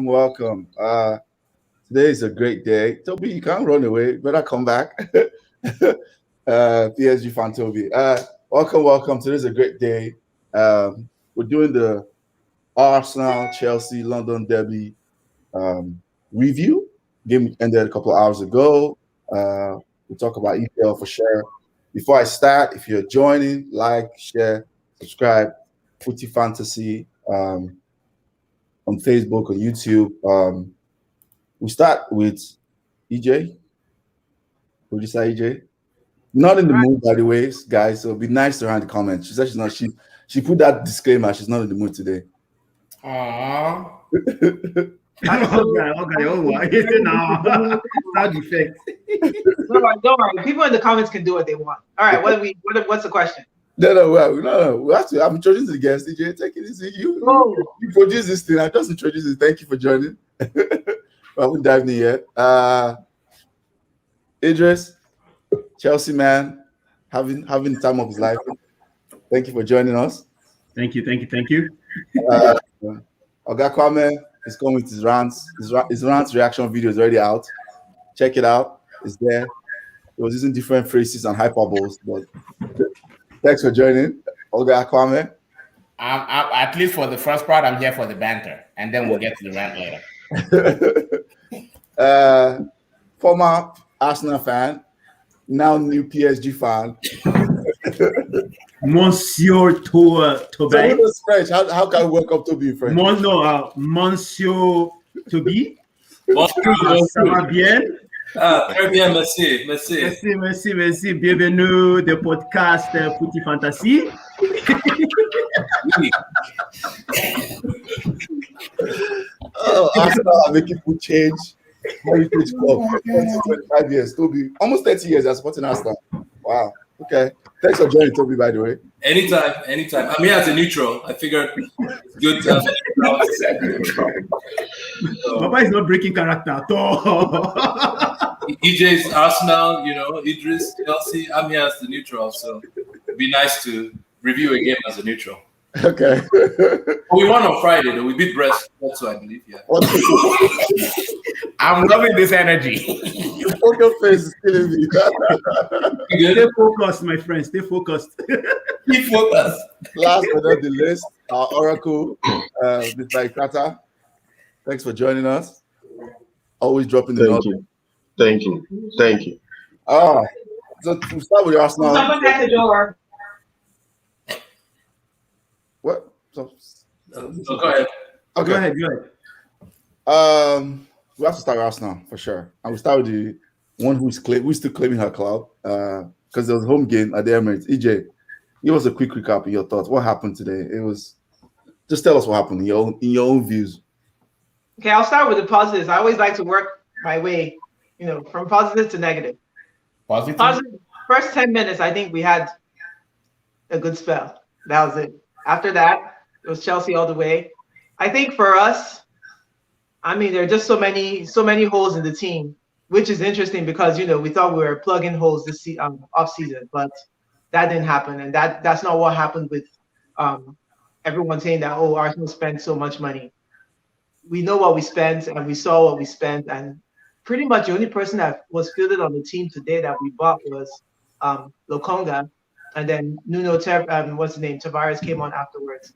Welcome. Today is a great day. Toby, you can't run away. Better come back. PSG fan Toby. Welcome. Today's a great day. We're doing the Arsenal, Chelsea, London derby review. Game ended a couple of hours ago. We'll talk about EPL for sure. Before I start, if you're joining, like, share, subscribe, Footy Fantasy on Facebook or YouTube. We start with EJ. Producer EJ. Not in the mood, by the way, guys. So it'll be nice to her in the comments. She said she's not. She put that disclaimer. She's not in the mood today. Aww. Okay. Sound effect. Don't worry. People in the comments can do what they want. All right. What's the question? No. We have to. I'm introducing the guest. EJ, take it easy. You produce this thing. I just introduced it. Thank you for joining. I haven't dived in yet. Idris, Chelsea man, having the time of his life. Thank you for joining us. Thank you. Oga Kwame is coming with his rants. His rants reaction video is already out. Check it out. It's there. He was using different phrases and hyperboles, but thanks for joining, Oga Kwame. At least for the first part, I'm here for the banter, and then we'll get to the rant later. Former Arsenal fan, now new PSG fan. Monsieur Tobey. So French. How can we welcome Toby in French? Monsieur Toby. Bonjour. Ça va bien? Très bien, merci. Merci. Bienvenue au podcast Footy Fantasy. Arsenal are making food change. Heritage Club, 25 years. Toby, almost 30 years as supporting Arsenal. Wow. Okay. Thanks for joining, Toby, by the way. Anytime. I'm here as a neutral. I figured it's good to have Papa is not breaking character at all. EJ's Arsenal, Idris, Chelsea. I'm here as the neutral, so it'd be nice to review a game as a neutral. Okay. We won on Friday, though. We beat Brest, also, I believe. Yeah. I'm loving this energy. Your poker face is killing me. Stay focused, my friends. Stay focused. Keep focused. Last but not the least, our Oracle, Mr. Ikata. Thanks for joining us. Always dropping the note. Thank you. So to start with Arsenal. Someone at the door. What? Go ahead. Okay. Go ahead. We have to start with Arsenal for sure, and we start with the one who's still claiming her clout because there was a home game at the Emirates. EJ, give us a quick recap of your thoughts. What happened today? Just tell us what happened in your own views. Okay, I'll start with the positives. I always like to work my way, from positive to negative. Positive. First 10 minutes, I think we had a good spell. That was it. After that, it was Chelsea all the way. I think for us, there are just so many holes in the team, which is interesting because we thought we were plugging holes this off season, but that didn't happen, and that's not what happened with everyone saying that Arsenal spent so much money. We know what we spent, and we saw what we spent, and pretty much the only person that was fielded on the team today that we bought was Lokonga, and then Tavares came on afterwards.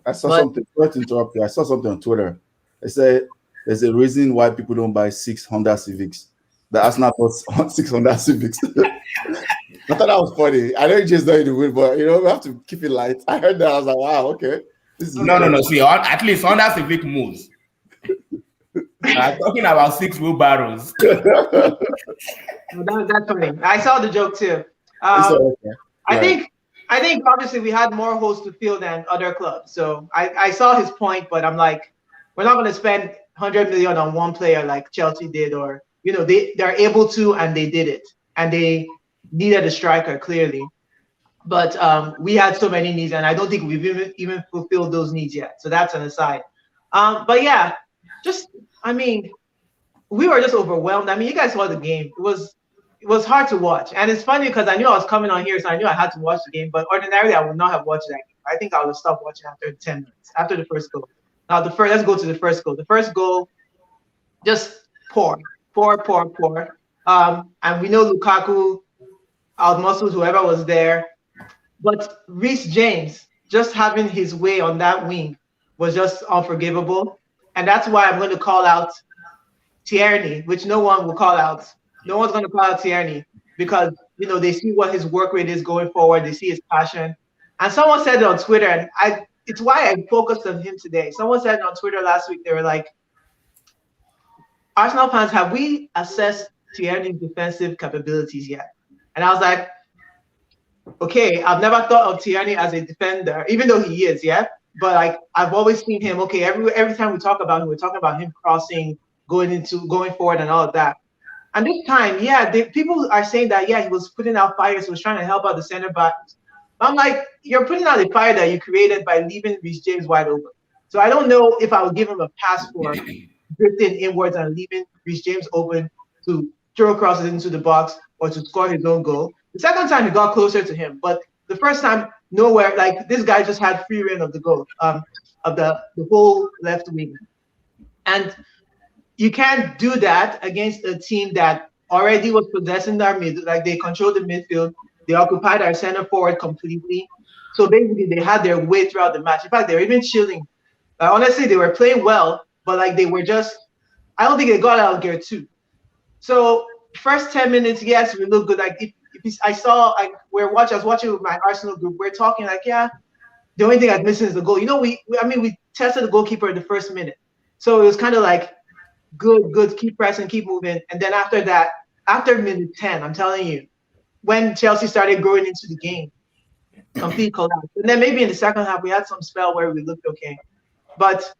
I saw something. Sorry to interrupt you. I saw something on Twitter. They said there's a reason why people don't buy 6 Honda Civics. The Arsenal bought 6 Honda Civics. I thought that was funny. I know you just know it will, but we have to keep it light. I heard that. I was like, wow, okay. No. See, at least Honda Civic moves. Talking about 6 wheelbarrows. That's funny. I saw the joke too. I think obviously we had more holes to fill than other clubs. So I saw his point, but I'm like, we're not going to spend 100 million on one player like Chelsea did, or they're able to, and they did it, and they needed a striker clearly. But we had so many needs, and I don't think we've even fulfilled those needs yet. So that's an aside. But yeah, we were just overwhelmed. I mean, you guys saw the game. It was hard to watch. And it's funny because I knew I was coming on here, so I knew I had to watch the game. But ordinarily, I would not have watched that game. I think I would stop watching after 10 minutes, after the first goal. Now, let's go to the first goal. The first goal, just poor. And we know Lukaku outmuscled whoever was there. But Reece James, just having his way on that wing was just unforgivable. And that's why I'm going to call out Tierney, which no one will call out. No one's going to call out Tierney because, they see what his work rate is going forward. They see his passion. And someone said it on Twitter, and it's why I focused on him today. Someone said on Twitter last week, they were like, Arsenal fans, have we assessed Tierney's defensive capabilities yet? And I was like, okay, I've never thought of Tierney as a defender, even though he is, yeah? But like I've always seen him, okay, every time we talk about him, we're talking about him crossing, going forward and all of that. And this time, people are saying that, he was putting out fires, he was trying to help out the center backs. I'm like, you're putting out a fire that you created by leaving Reece James wide open. So I don't know if I would give him a pass for drifting inwards and leaving Reece James open to throw crosses into the box or to score his own goal. The second time he got closer to him, but the first time nowhere. Like this guy just had free reign of the goal, of the whole left wing, and you can't do that against a team that already was possessing their mid. Like they controlled the midfield, they occupied our center forward completely. So basically, they had their way throughout the match. In fact, they were even chilling. Honestly, they were playing well, but like they were just. I don't think they got out of gear too. So first 10 minutes, yes, we look good. Like I was watching with my Arsenal group. We're talking like, the only thing that's missing is the goal. We tested the goalkeeper in the first minute, so it was kind of like, good, keep pressing, keep moving. And then after that, after minute 10, I'm telling you, when Chelsea started growing into the game, complete collapse. And then maybe in the second half, we had some spell where we looked okay, but.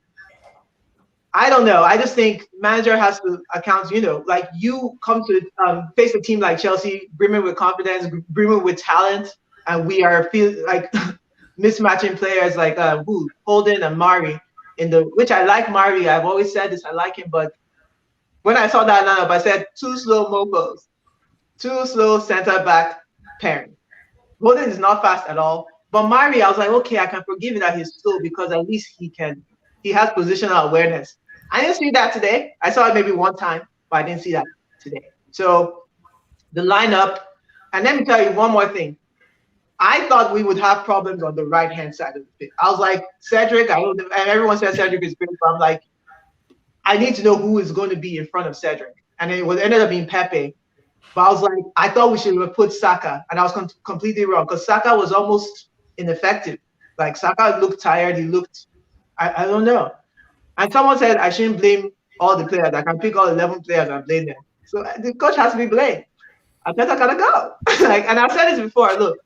I don't know. I just think manager has to account, like you come to face a team like Chelsea, brimming with confidence, brimming with talent, and we are like mismatching players like Holden and Mari which I like Mari. I've always said this, I like him, but when I saw that lineup, I said two slow mofos, two slow center back pairing. Holden is not fast at all, but Mari, I was like, okay, I can forgive it that he's slow because at least he has positional awareness. I didn't see that today. I saw it maybe one time, but I didn't see that today. So the lineup, and let me tell you one more thing. I thought we would have problems on the right-hand side of the pitch. I was like, Cedric, and everyone said Cedric is great, but I'm like, I need to know who is going to be in front of Cedric. And it ended up being Pepe. But I was like, I thought we should have put Saka, and I was completely wrong because Saka was almost ineffective. Like Saka looked tired. He looked, I don't know. And someone said I shouldn't blame all the players. I can pick all 11 players and blame them. So the coach has to be blamed. Arteta gotta go. And I've said this before. Look,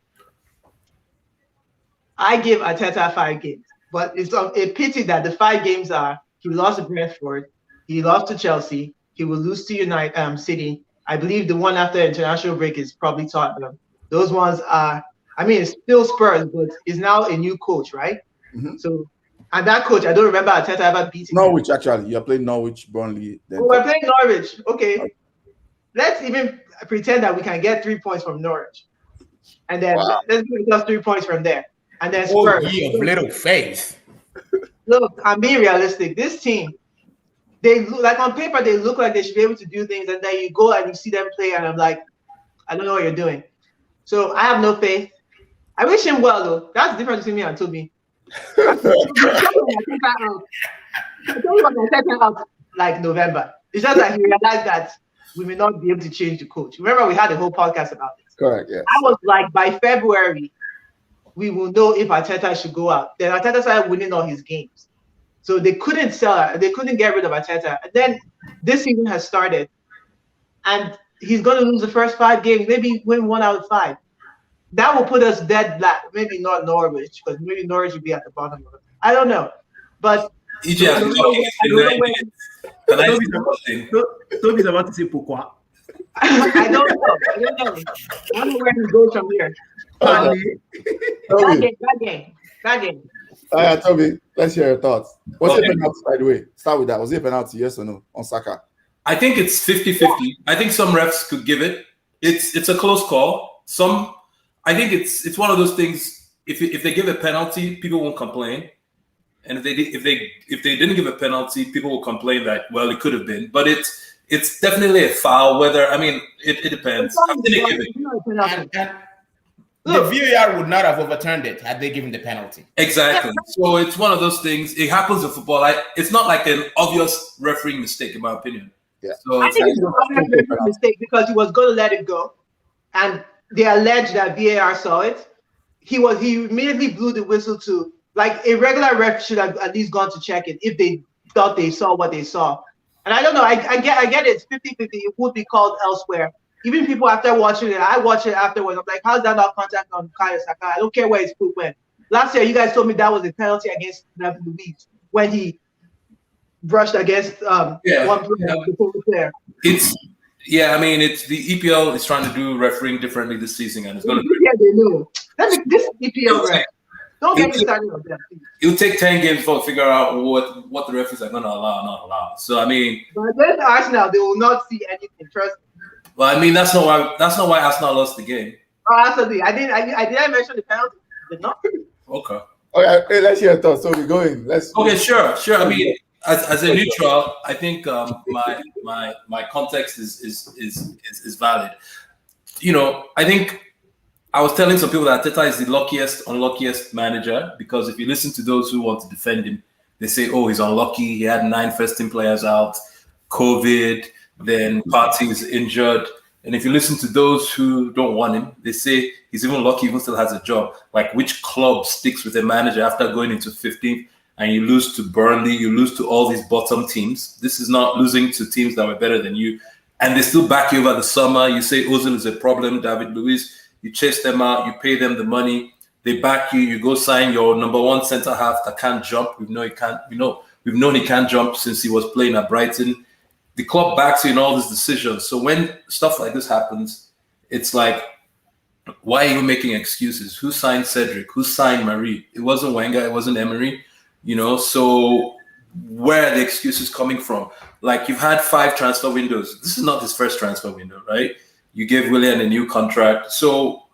I give Arteta 5 games, but it's a pity that the 5 games are he lost to Brentford, he lost to Chelsea, he will lose to City. I believe the one after international break is probably Tottenham. Those ones are. I mean, it's still Spurs, but it's now a new coach, right? Mm-hmm. So. And that coach, I don't remember Arteta ever beating Norwich, actually. You're playing Norwich, Burnley. We're playing Norwich. Okay. Let's even pretend that we can get 3 points from Norwich. And then let's give us 3 points from there. And then Spurs. Oh, ye of little faith. Look, I'm being realistic. This team, they look like on paper, they look like they should be able to do things. And then you go and you see them play, and I'm like, I don't know what you're doing. So I have no faith. I wish him well, though. That's the difference between me and Toby. I told you when I set him out like November. It's just that he realized that we may not be able to change the coach. Remember, we had a whole podcast about this. Correct, yes. I was like, by February, we will know if Arteta should go out. Then Arteta started winning all his games. So they couldn't get rid of Arteta. And then this season has started. And he's going to lose the first 5 games, maybe win 1 out of 5. That will put us dead black. Maybe not Norwich, because maybe Norwich would be at the bottom of it. I don't know. But EJ, Toby's about to say pourquoi. I don't know. I don't know where he goes from here. Bad game. Toby, let's hear your thoughts. Was it a penalty, by the way? Start with that. Was it a penalty, yes or no, on Saka? I think it's 50-50. I think some refs could give it. It's a close call. I think it's one of those things. If they give a penalty, people won't complain, and if they didn't give a penalty, people will complain that it could have been. But it's definitely a foul. Whether it depends. I'm gonna give it. The VAR would not have overturned it had they given the penalty. Exactly. So it's one of those things. It happens in football. It's not like an obvious refereeing mistake, in my opinion. Yeah. So I think it's an obvious mistake because he was going to let it go, and they alleged that VAR saw it. He immediately blew the whistle to, like, a regular ref should have at least gone to check it if they thought they saw what they saw. And I don't know. I get it. It's 50-50. It would be called elsewhere. Even people after watching it, I watch it afterwards. I'm like, how's that not contact on Kaya Saka? I don't care where his foot went. Last year, you guys told me that was a penalty against David Luiz when he brushed against one player. I mean, it's the EPL is trying to do refereeing differently this season, and it's going to. Yeah, they know. This EPL ref. Don't get me started on that. It'll take 10 games to figure out what the referees are going to allow or not allow. So I mean, but against Arsenal, they will not see anything. Trust me. Well, I mean, that's not why Arsenal lost the game. Oh, absolutely. I didn't mention the penalty. Did not. Okay. Okay, hey, let's hear your thoughts. So we're going. Okay, sure. I mean, as a neutral, I think my context is valid. I think I was telling some people that Arteta is the unluckiest manager, because if you listen to those who want to defend him, they say, "Oh, he's unlucky. He had 9 first-team players out, COVID." Then Partey is injured. And if you listen to those who don't want him, they say he's even lucky, even still has a job. Like, which club sticks with a manager after going into 15th and you lose to Burnley, you lose to all these bottom teams? This is not losing to teams that were better than you. And they still back you over the summer. You say Ozil is a problem, David Luiz. You chase them out, you pay them the money, they back you, you go sign your number 1 centre half that can't jump. We've known he can't jump since he was playing at Brighton. The club backs you in all these decisions. So when stuff like this happens, it's like, why are you making excuses? Who signed Cedric? Who signed Marie? It wasn't Wenger. It wasn't Emery. So where are the excuses coming from? Like, you've had 5 transfer windows. This is not his first transfer window, right? You gave Willian a new contract. So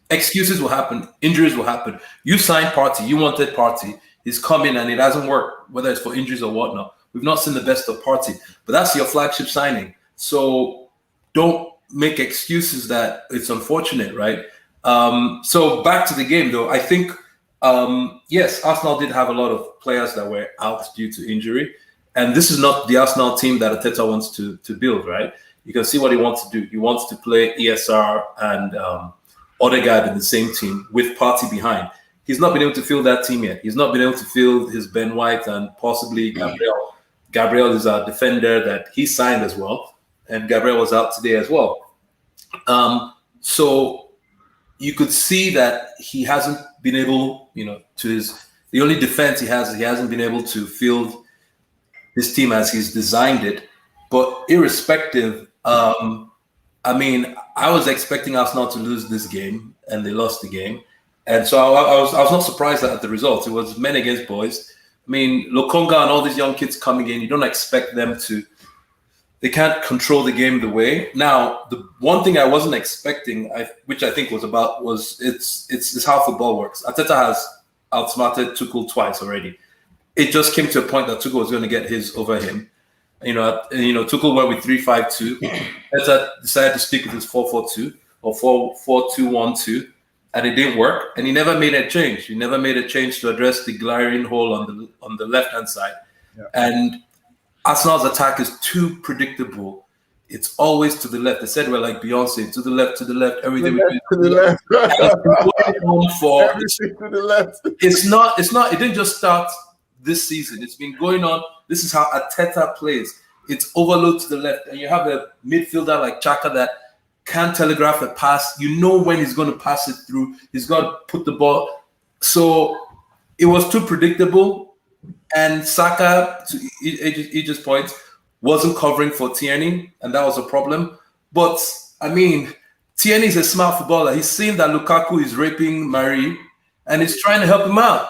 excuses will happen. Injuries will happen. You signed Partey. You wanted Partey. He's coming and it hasn't worked, whether it's for injuries or whatnot. We've not seen the best of Partey, but that's your flagship signing. So don't make excuses that it's unfortunate, right? So back to the game, though. I think, yes, Arsenal did have a lot of players that were out due to injury. And this is not the Arsenal team that Arteta wants to build, right? You can see what he wants to do. He wants to play ESR and Odegaard in the same team with Partey behind. He's not been able to field that team yet. He's not been able to field his Ben White and possibly Gabriel. Gabriel is our defender that he signed as well, and Gabriel was out today as well. So you could see that he hasn't been able, the only defense he hasn't been able to field his team as he's designed it. But irrespective, I was expecting Arsenal to lose this game, and they lost the game. And so I was not surprised at the results. It was men against boys. I mean, Lokonga and all these young kids coming in, you don't expect them they can't control the game the way. Now, the one thing I wasn't expecting, which I think was it's how football works. Arteta has outsmarted Tuchel twice already. It just came to a point that Tuchel was going to get his over him. Tuchel went with 3-5-2. Arteta decided to stick with his 4-4-2 or 4-2-1-2. And it didn't work, and he never made a change. He never made a change to address the glaring hole on the left-hand side. Yeah. And Arsenal's attack is too predictable. It's always to the left. They said we're like Beyonce, to the left, everything we do. To the left. Everything to the left. It's not, it didn't just start this season. It's been going on. This is how Arteta plays. It's overload to the left, and you have a midfielder like Xhaka that can't telegraph a pass. You know when he's going to pass it through. He's got to put the ball. So it was too predictable. And Saka, to Aegis' point, wasn't covering for Tierney, and that was a problem. But, Tierney is a smart footballer. He's seen that Lukaku is raping Marie, and he's trying to help him out.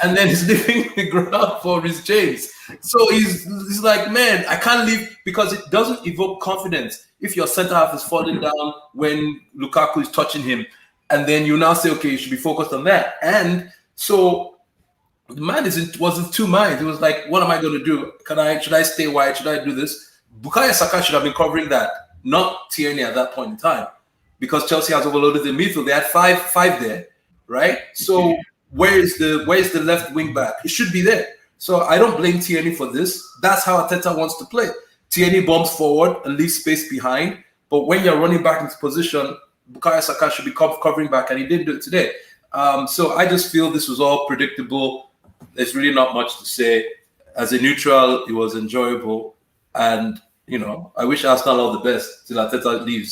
and then he's leaving the ground for Reece James. So he's like, man, I can't leave because it doesn't evoke confidence if your center half is falling down when Lukaku is touching him, and then you now say, okay, you should be focused on that. And so the man was in two minds. It was like, what am I going to do? Should I stay wide? Should I do this? Bukayo Saka should have been covering that, not Tierney at that point in time, because Chelsea has overloaded the midfield. They had five there, right? So where is the left wing back? It should be there. So I don't blame Tierney for this. That's how Arteta wants to play. Tierney bombs forward and leaves space behind. But when you're running back into position, Bukayo Saka should be covering back, and he didn't do it today. So I just feel this was all predictable. There's really not much to say. As a neutral, it was enjoyable. And, I wish Arsenal all the best till Arteta leaves.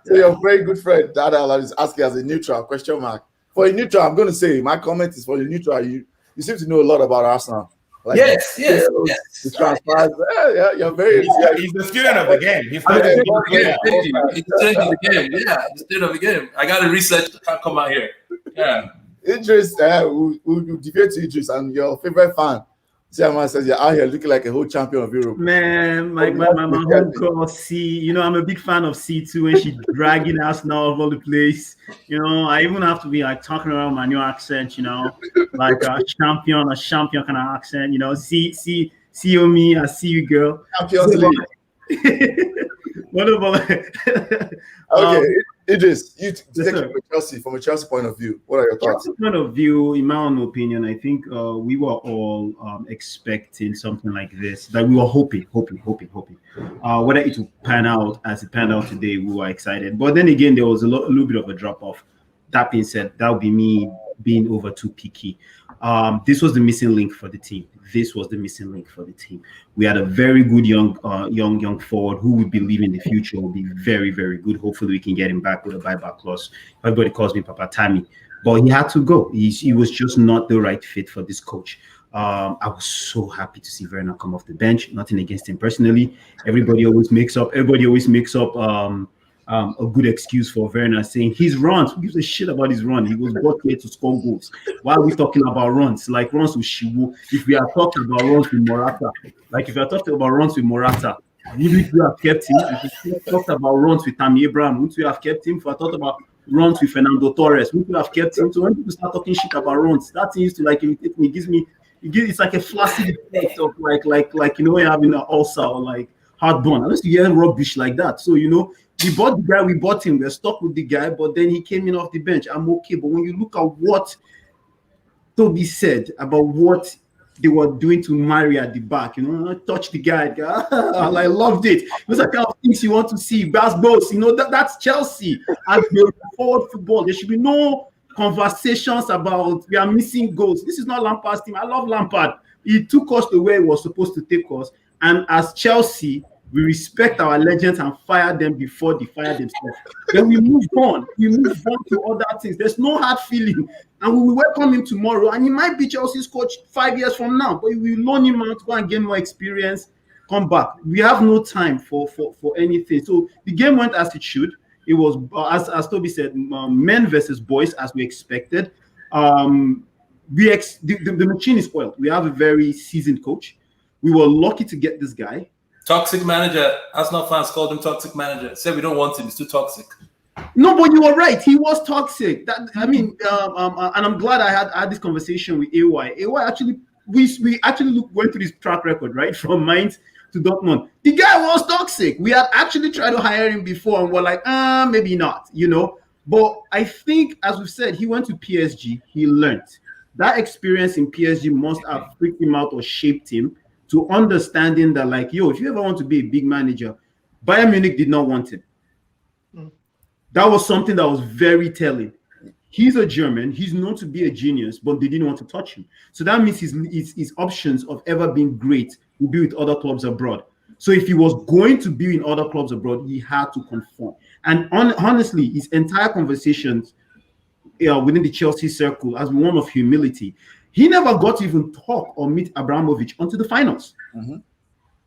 So your very good friend, Dada, is asking as a neutral, question mark. For a neutral, I'm going to say, my comment is for the neutral. You seem to know a lot about Arsenal. Like, yes. The transfers. Yeah, you're very. He's the student of the game. He's the student of the game. Yeah, the student of the game. I got to research. I can't come out here. Yeah. Idris, we'll debate to Idris, and your favorite fan. Chairman says you're out here looking like a whole champion of Europe. Man, my home call C. I'm a big fan of C2 when she's dragging Arsenal all over the place. I even have to be like talking around my new accent, like a champion kind of accent. See you me, I see you, girl. Champions League. What about okay, Idris, you take it from a Chelsea point of view. What are your thoughts? Chelsea point of view, in my own opinion, I think we were all expecting something like this. Like we were hoping. Whether it will pan out as it panned out today, we were excited. But then again, there was a little bit of a drop off. That being said, that would be me being over too picky. This was the missing link for the team. We had a very good young forward who we believe in the future will be very, very good. Hopefully, we can get him back with a buyback clause. Everybody calls me Papa Tammy, but he had to go. He was just not the right fit for this coach. I was so happy to see Werner come off the bench. Nothing against him personally. Everybody always makes up a good excuse for Werner, saying his runs. Who gives a shit about his run? He was brought here to score goals. Why are we talking about runs? Like runs with Shiwu. If we are talking about runs with Morata, wouldn't we have kept him? If we talked about runs with Tammy Abraham, wouldn't we have kept him? If I thought about runs with Fernando Torres, wouldn't we have kept him? So when people start talking shit about runs, that used to irritate me. It's like a flaccid effect of like when you're having an ulcer or like heartburn. Unless you hear rubbish like that. So we bought the guy, we bought him, we're stuck with the guy, but then he came in off the bench. I'm okay. But when you look at what Toby said about what they were doing to Mari at the back, touch the guy. I loved it. It was the kind of things you want to see. Basketballs, that's Chelsea. As the forward football, there should be no conversations about we are missing goals. This is not Lampard's team. I love Lampard. He took us the way he was supposed to take us. And as Chelsea, we respect our legends and fire them before they fire themselves. Then we move on. We move on to other things. There's no hard feeling. And we will welcome him tomorrow. And he might be Chelsea's coach 5 years from now. But we will loan him out to go and gain more experience, come back. We have no time for anything. So the game went as it should. It was, as Toby said, men versus boys, as we expected. The machine is oiled. We have a very seasoned coach. We were lucky to get this guy. Toxic manager. Arsenal fans called him toxic manager. Said we don't want him. He's too toxic. No, but you were right. He was toxic. And I'm glad I had this conversation with AY. AY actually, we actually went through his track record, right, from Mainz to Dortmund. The guy was toxic. We had actually tried to hire him before, and we're like, maybe not, But I think, as we said, he went to PSG. He learned. That experience in PSG must have freaked him out or shaped him to understanding that, if you ever want to be a big manager, Bayern Munich did not want him. That was something that was very telling. He's a German. He's known to be a genius, but they didn't want to touch him. So that means his options of ever being great would be with other clubs abroad. So if he was going to be in other clubs abroad, he had to conform. And honestly, his entire conversations within the Chelsea circle as one of humility. He never got to even talk or meet Abramovich until the finals. Mm-hmm.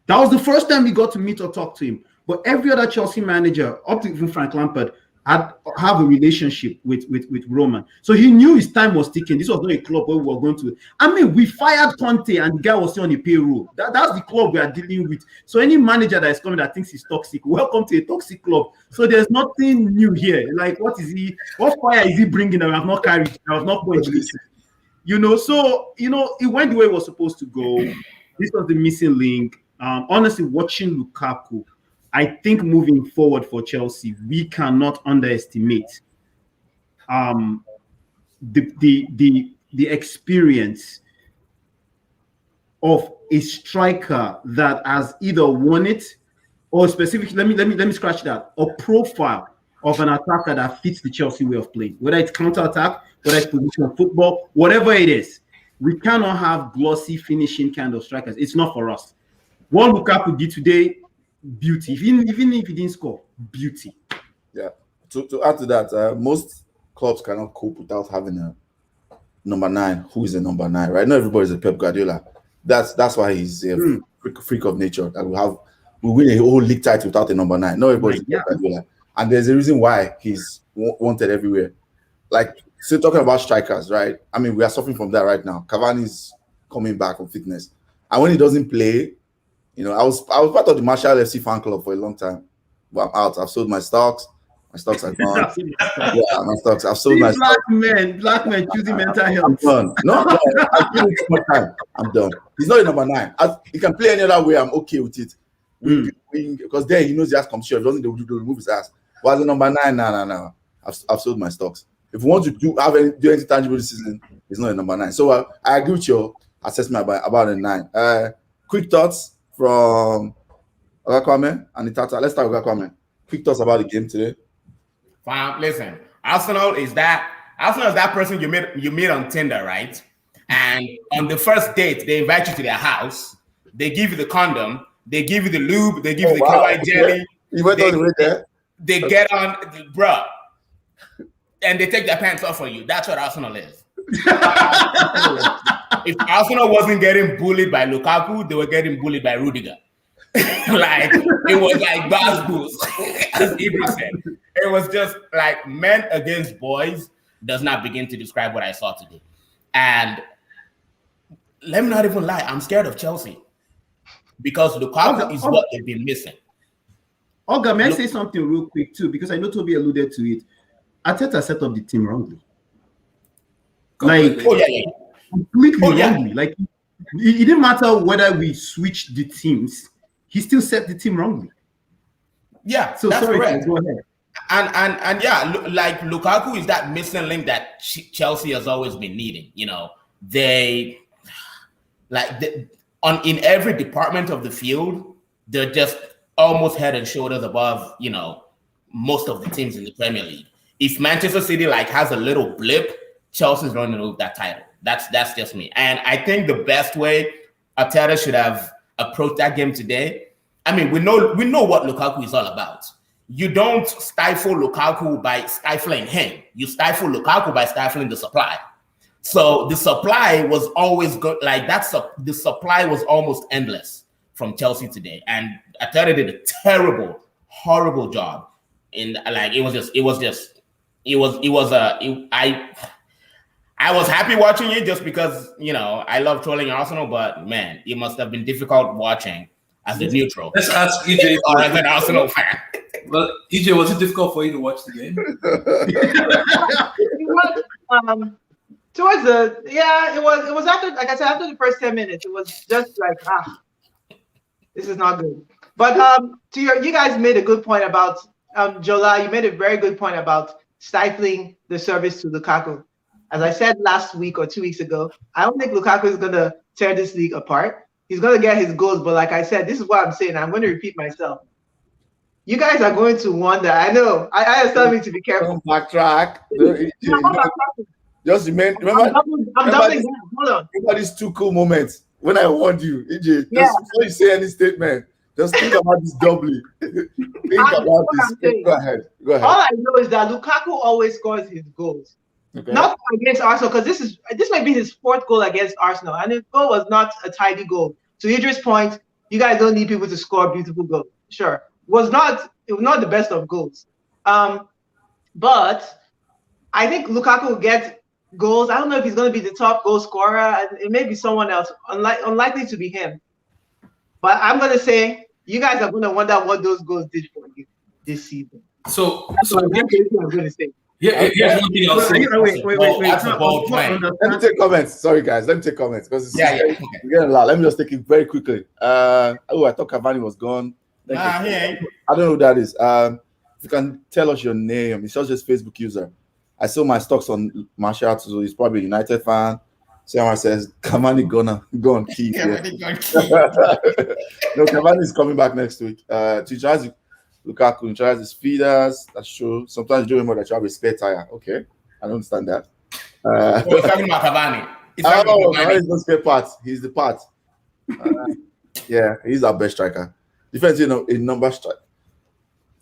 That was the first time we got to meet or talk to him. But every other Chelsea manager, up to even Frank Lampard, have a relationship with Roman. So he knew his time was ticking. This was not a club where we were going to. I mean, we fired Conte and the guy was still on the payroll. That's the club we are dealing with. So any manager that is coming that thinks he's toxic, welcome to a toxic club. So there's nothing new here. Like, what fire is he bringing that I have not carried? I have not quenched this. So it went the way it was supposed to go. This was the missing link. Honestly, watching Lukaku, I think moving forward for Chelsea, we cannot underestimate the experience of a striker that has either won it or specifically, let me scratch that, a profile of an attacker that fits the Chelsea way of playing, whether it's counter-attack, whether it's positional football, whatever it is. We cannot have glossy finishing kind of strikers. It's not for us. What Lukaku did today, beauty. Even if he didn't score, beauty. Yeah. To add to that, most clubs cannot cope without having a number 9 who is a number 9, right? Not everybody's a Pep Guardiola. That's why he's a freak of nature. That we win a whole league title without a number 9. Not everybody's a Pep Guardiola. And there's a reason why he's wanted everywhere. Like, still talking about strikers, right? I mean, we are suffering from that right now. Cavani's coming back from fitness. And when he doesn't play, I was part of the Marshall FC fan club for a long time. But I'm out. I've sold my stocks. My stocks are gone. My stocks. I've sold my stocks. Black men choosing mental health. I'm done. No, I've given it too much time. I'm done. He's not a number 9. He can play any other way. I'm okay with it. Because then he knows he has competition. If he doesn't, they'll remove his ass. But as a number 9, no. I've sold my stocks. If we want to do anything tangible this season, it's not a number 9. So I agree with your assessment about a 9. Quick thoughts from Kwame and Itata. Let's start with Kwame. Quick thoughts about the game today. Listen, Arsenal is that person you meet on Tinder, right? And on the first date, they invite you to their house. They give you the condom. They give you the lube. They give you the KY jelly. You went all the way there. They get on, bro, and they take their pants off for you. That's what Arsenal is. If Arsenal wasn't getting bullied by Lukaku, they were getting bullied by Rudiger. Like, it was like Baz Boost, as Idris said. It was just like men against boys does not begin to describe what I saw today. And let me not even lie, I'm scared of Chelsea because Lukaku is what they've been missing. Olga, may I say something real quick too? Because I know Toby alluded to it. Arteta set up the team wrongly. Completely wrongly. Like, it didn't matter whether we switched the teams. He still set the team wrongly. Yeah, so that's sorry. Correct. Go ahead. And yeah, like Lukaku is that missing link that Chelsea has always been needing. They in every department of the field, they're just almost head and shoulders above, most of the teams in the Premier League. If Manchester City has a little blip, Chelsea's running with that title. That's just me. And I think the best way Arteta should have approached that game today. I mean, we know what Lukaku is all about. You don't stifle Lukaku by stifling him. You stifle Lukaku by stifling the supply. So the supply was always good. The supply was almost endless from Chelsea today. And Arteta did a terrible, horrible job. I was happy watching it just because, I love trolling Arsenal, but man, it must have been difficult watching as a neutral. Let's ask EJ or as an Arsenal fan. Well, EJ, was it difficult for you to watch the game? It was after, like I said, after the first 10 minutes, it was just like, this is not good. But you guys made a good point about Jola. You made a very good point about stifling the service to Lukaku. As I said last week or 2 weeks ago, I don't think Lukaku is going to tear this league apart. He's going to get his goals, but like I said, this is what I'm saying. I'm going to repeat myself. You guys are going to wonder. I know. I was telling me to be careful. Backtrack. Just remember. I'm doubling down. Hold on. Remember these 2 cool moments when I warned you, EJ. Before you say any statement, just think about this doubly. Think about this. Go ahead. All I know is that Lukaku always scores his goals. Okay. Not against Arsenal, because this might be his 4th goal against Arsenal, and his goal was not a tidy goal. To Idris' point, you guys don't need people to score beautiful goals. Sure, it was not the best of goals. But I think Lukaku will get goals. I don't know if he's going to be the top goal scorer. It may be someone else. Unlikely to be him. But I'm going to say you guys are going to wonder what those goals did for you this season. So I'm going to say. Yeah, here's one thing I'll say. Wait. That's a bold claim. Let me take comments. Sorry, guys. Let me take comments because Okay. we're getting a lot. Let me just take it very quickly. I thought Cavani was gone. He ain't. I don't know who that is. If you can tell us your name, it's just Facebook user. I saw my stocks on Marshall, so he's probably a United fan. Someone says Cavani gone key. No, Cavani is coming back next week. To try Lukaku tries his feeders. That's true. Sometimes you do remember that you have a spare tire. Okay, I don't understand that. We're talking about Cavani. He's not spare parts. He's the part. Yeah, he's our best striker. Difference, a number strike.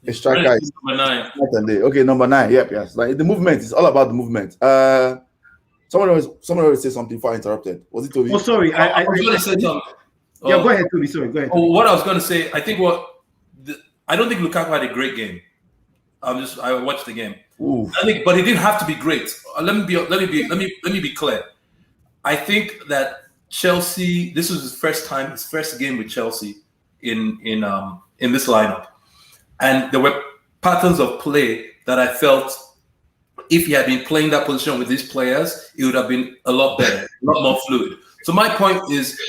A striker is number 9. Okay, number 9. Yep, yes. Like the movement is all about the movement. Someone always say something before I interrupted. Was it Toby? Oh, sorry. I was going to say something. Yeah, go ahead, Toby. Sorry, go ahead. What I was going to say, I don't think Lukaku had a great game. I watched the game. But he didn't have to be great. Let me be clear. I think that Chelsea. This was his first game with Chelsea in this lineup, and there were patterns of play that I felt if he had been playing that position with these players, it would have been a lot better, a lot more fluid. So my point is,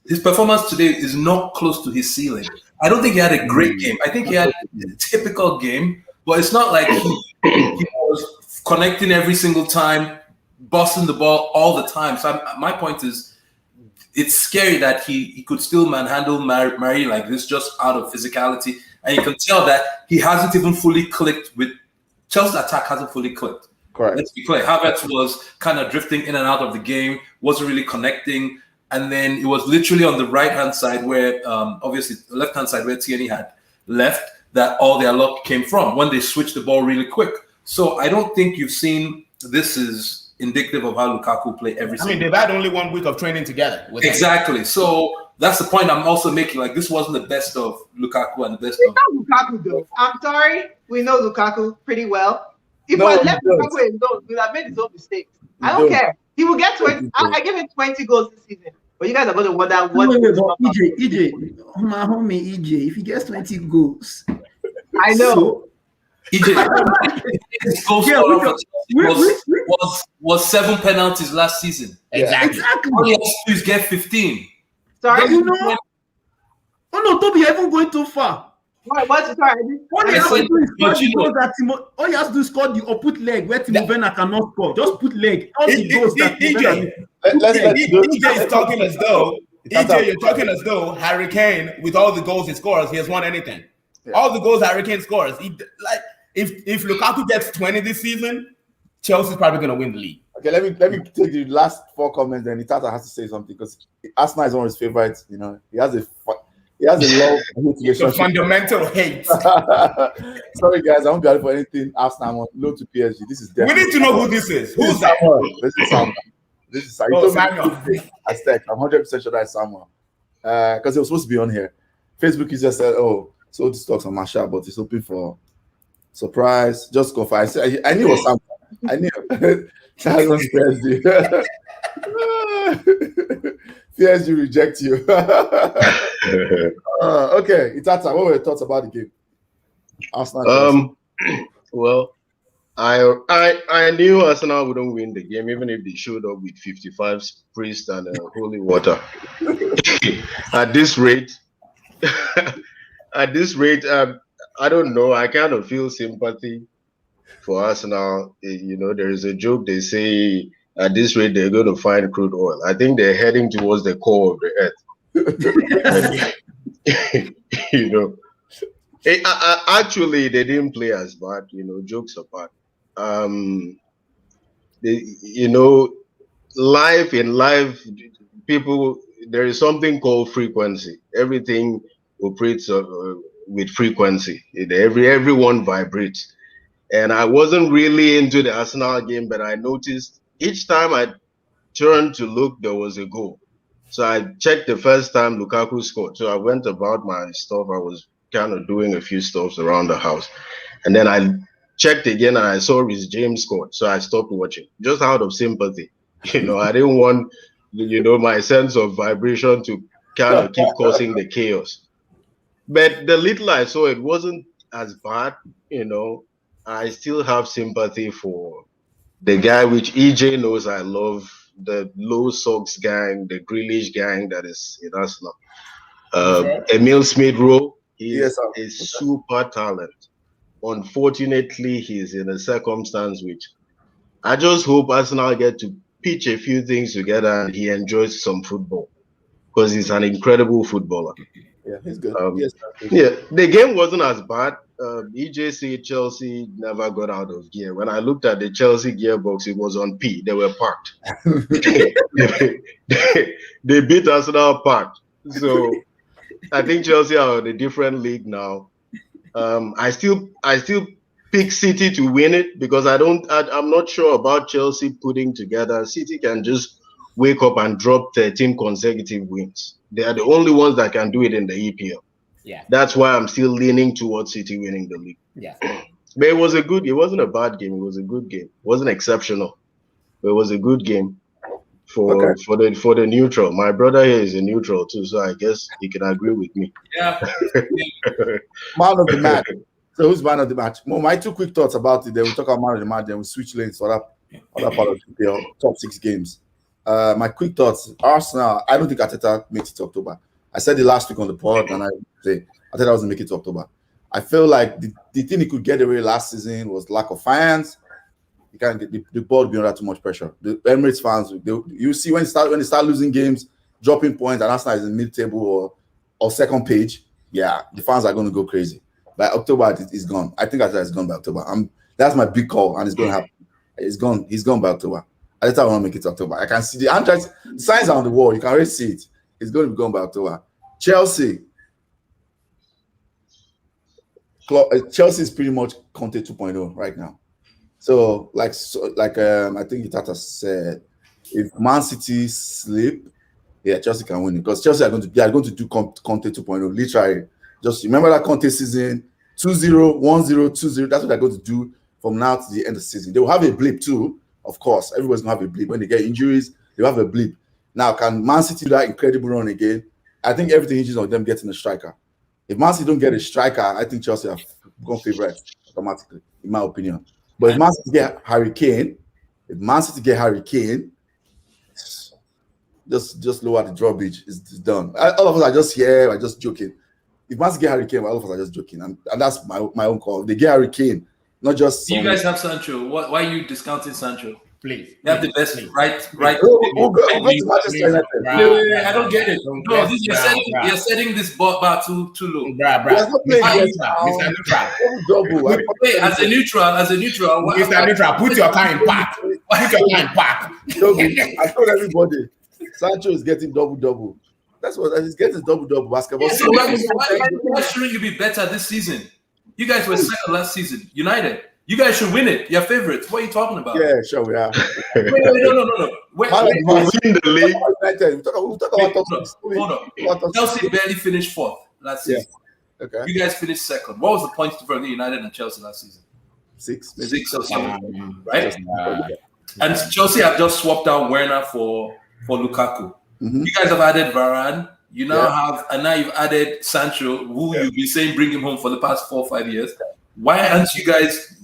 his performance today is not close to his ceiling. I don't think he had a great game. I think he had a typical game, but it's not like he was connecting every single time, busting the ball all the time. So my point is, it's scary that he could still manhandle Mari like this just out of physicality. And you can tell that he hasn't even fully clicked with Chelsea's attack hasn't fully clicked. Correct. Let's be clear. Havertz was kind of drifting in and out of the game, wasn't really connecting. And then it was literally on the right-hand side where, obviously, the left-hand side where Tierney had left, that all their luck came from when they switched the ball really quick. So I don't think you've seen this is indicative of how Lukaku play every single they've had only 1 week of training together. Exactly. So that's the point I'm also making. Like, this wasn't the best of Lukaku and the best of Lukaku, though. I'm sorry. We know Lukaku pretty well. If I left Lukaku alone, he would have made his own mistakes. I don't care. He will get 20. I give him 20 goals this season. But you guys are going to wonder what. EJ, my homie EJ, if he gets 20 goals, I know. So, EJ, his goal was 7 penalties last season. Exactly. All he has to do is get 15. Sorry, you know. Oh no, Toby, you're even going too far. What's sorry? All you have to do is score or put leg where Timo Werner cannot score. Just put leg. All the goals that EJ is talking as though you're talking as though Harry Kane, with all the goals he scores, he has won anything. Yeah. All the goals Harry Kane scores, if Lukaku gets 20 this season, Chelsea's probably going to win the league. Okay, let me take the last 4 comments. Then Itata has to say something because Arsenal is one of his favorites. He has a love it's a fundamental hate. Sorry, guys, I won't be out for anything. Arsenal, low to PSG. This is definitely. We need to know who this is. Who's that? This is Samuel. I said, I'm 100% sure that's Samuel. Because it was supposed to be on here. Facebook user said, "Oh, so this talks on Marshall, but he's hoping for surprise. Just go for." I knew it was Samuel. I knew. Charles PSG. PSG reject you. Okay, Itata, what were your thoughts about the game? Arsenal. Well, I knew Arsenal wouldn't win the game, even if they showed up with 55 priests and holy water. At this rate, I don't know. I kind of feel sympathy for Arsenal. There is a joke they say. At this rate, they're going to find crude oil. I think they're heading towards the core of the earth. Actually, they didn't play as bad. Jokes apart. Life, people. There is something called frequency. Everything operates with frequency. Everyone vibrates. And I wasn't really into the Arsenal game, but I noticed. Each time I turned to look, there was a goal. So I checked the first time Lukaku scored. So I went about my stuff. I was kind of doing a few stuffs around the house. And then I checked again and I saw Reece James scored, so I stopped watching just out of sympathy. I didn't want my sense of vibration to kind of keep causing the chaos. But the little I saw, it wasn't as bad. I still have sympathy for the guy which EJ knows I love, the Low Sox gang, the Grealish gang that is in Arsenal. Emil Smith-Rowe, he's a super talent. Unfortunately, he's in a circumstance which I just hope Arsenal get to pitch a few things together and he enjoys some football because he's an incredible footballer. Yeah, he's good. Yeah, the game wasn't as bad. EJC Chelsea never got out of gear. When I looked at the Chelsea gearbox, it was on P. They were parked. they beat Arsenal parked. So I think Chelsea are in a different league now. I still pick City to win it because I'm not sure about Chelsea putting together. City can just wake up and drop 13 consecutive wins. They are the only ones that can do it in the EPL. Yeah. That's why I'm still leaning towards City winning the league. Yeah. But it wasn't a bad game. It was a good game. It wasn't exceptional, but it was a good game for the neutral. My brother here is a neutral too, so I guess he can agree with me. Yeah. Man of the match. So who's man of the match? Well, my two quick thoughts about it. Then we talk about man of the match. Then we switch lanes for other part of the top 6 games. My quick thoughts: Arsenal. I don't think Arteta makes it to October. I said it last week on the pod, and I said Arteta doesn't make it to October. I feel like the thing he could get away last season was lack of fans. You can't get the board being under too much pressure. The Emirates fans, you see when they start losing games, dropping points, and Arsenal is in mid-table or second page. Yeah, the fans are going to go crazy. By October, it's gone. I think Arteta is gone by October. That's my big call, and it's going to happen. It's gone. He's gone by October. Arteta will not make it to October. I can see the signs are on the wall. You can already see it. It's going to be gone by October. Chelsea is pretty much Conte 2.0 right now. So I think Tata said, if Man City sleep, Chelsea can win it because Chelsea are going to do Conte 2.0. Literally, just remember that Conte season 2-0, 1-0, 2-0. That's what they're going to do from now to the end of the season. They will have a blip too, of course. Everybody's going to have a blip when they get injuries. They will have a blip. Now, can Man City do that incredible run again? I think everything hinges on them getting a striker. If Man City don't get a striker, I think Chelsea have gone favorite automatically, in my opinion. But if Man City get Harry Kane, just lower the drawbridge. It's done. All of us are just here. We're just joking. If Man City get Harry Kane, all of us are just joking, and that's my own call. If they get Harry Kane, not just. You guys have Sancho. Why are you discounting Sancho? Please. You have the best right. I don't get it. No, you're setting this bar too low. Wait, as a neutral, Mr. Neutral, put your car in park. Put your car in park. I told everybody, Sancho is getting double. That's what he's getting double basketball. So why shouldn't you be better this season? You guys were second last season. United. You guys should win it. You're favorites. What are you talking about? Yeah, sure we are. No. Win the league. We'll talk about Hold on. Chelsea barely finished 4th last season. Okay. You guys finished 2nd. What was the points difference between United and Chelsea last season? 6 or 7, right? And Chelsea have just swapped out Werner for Lukaku. Mm-hmm. You guys have added Varane. You now now you've added Sancho, who you've been saying bring him home for the past 4 or 5 years. Why aren't you guys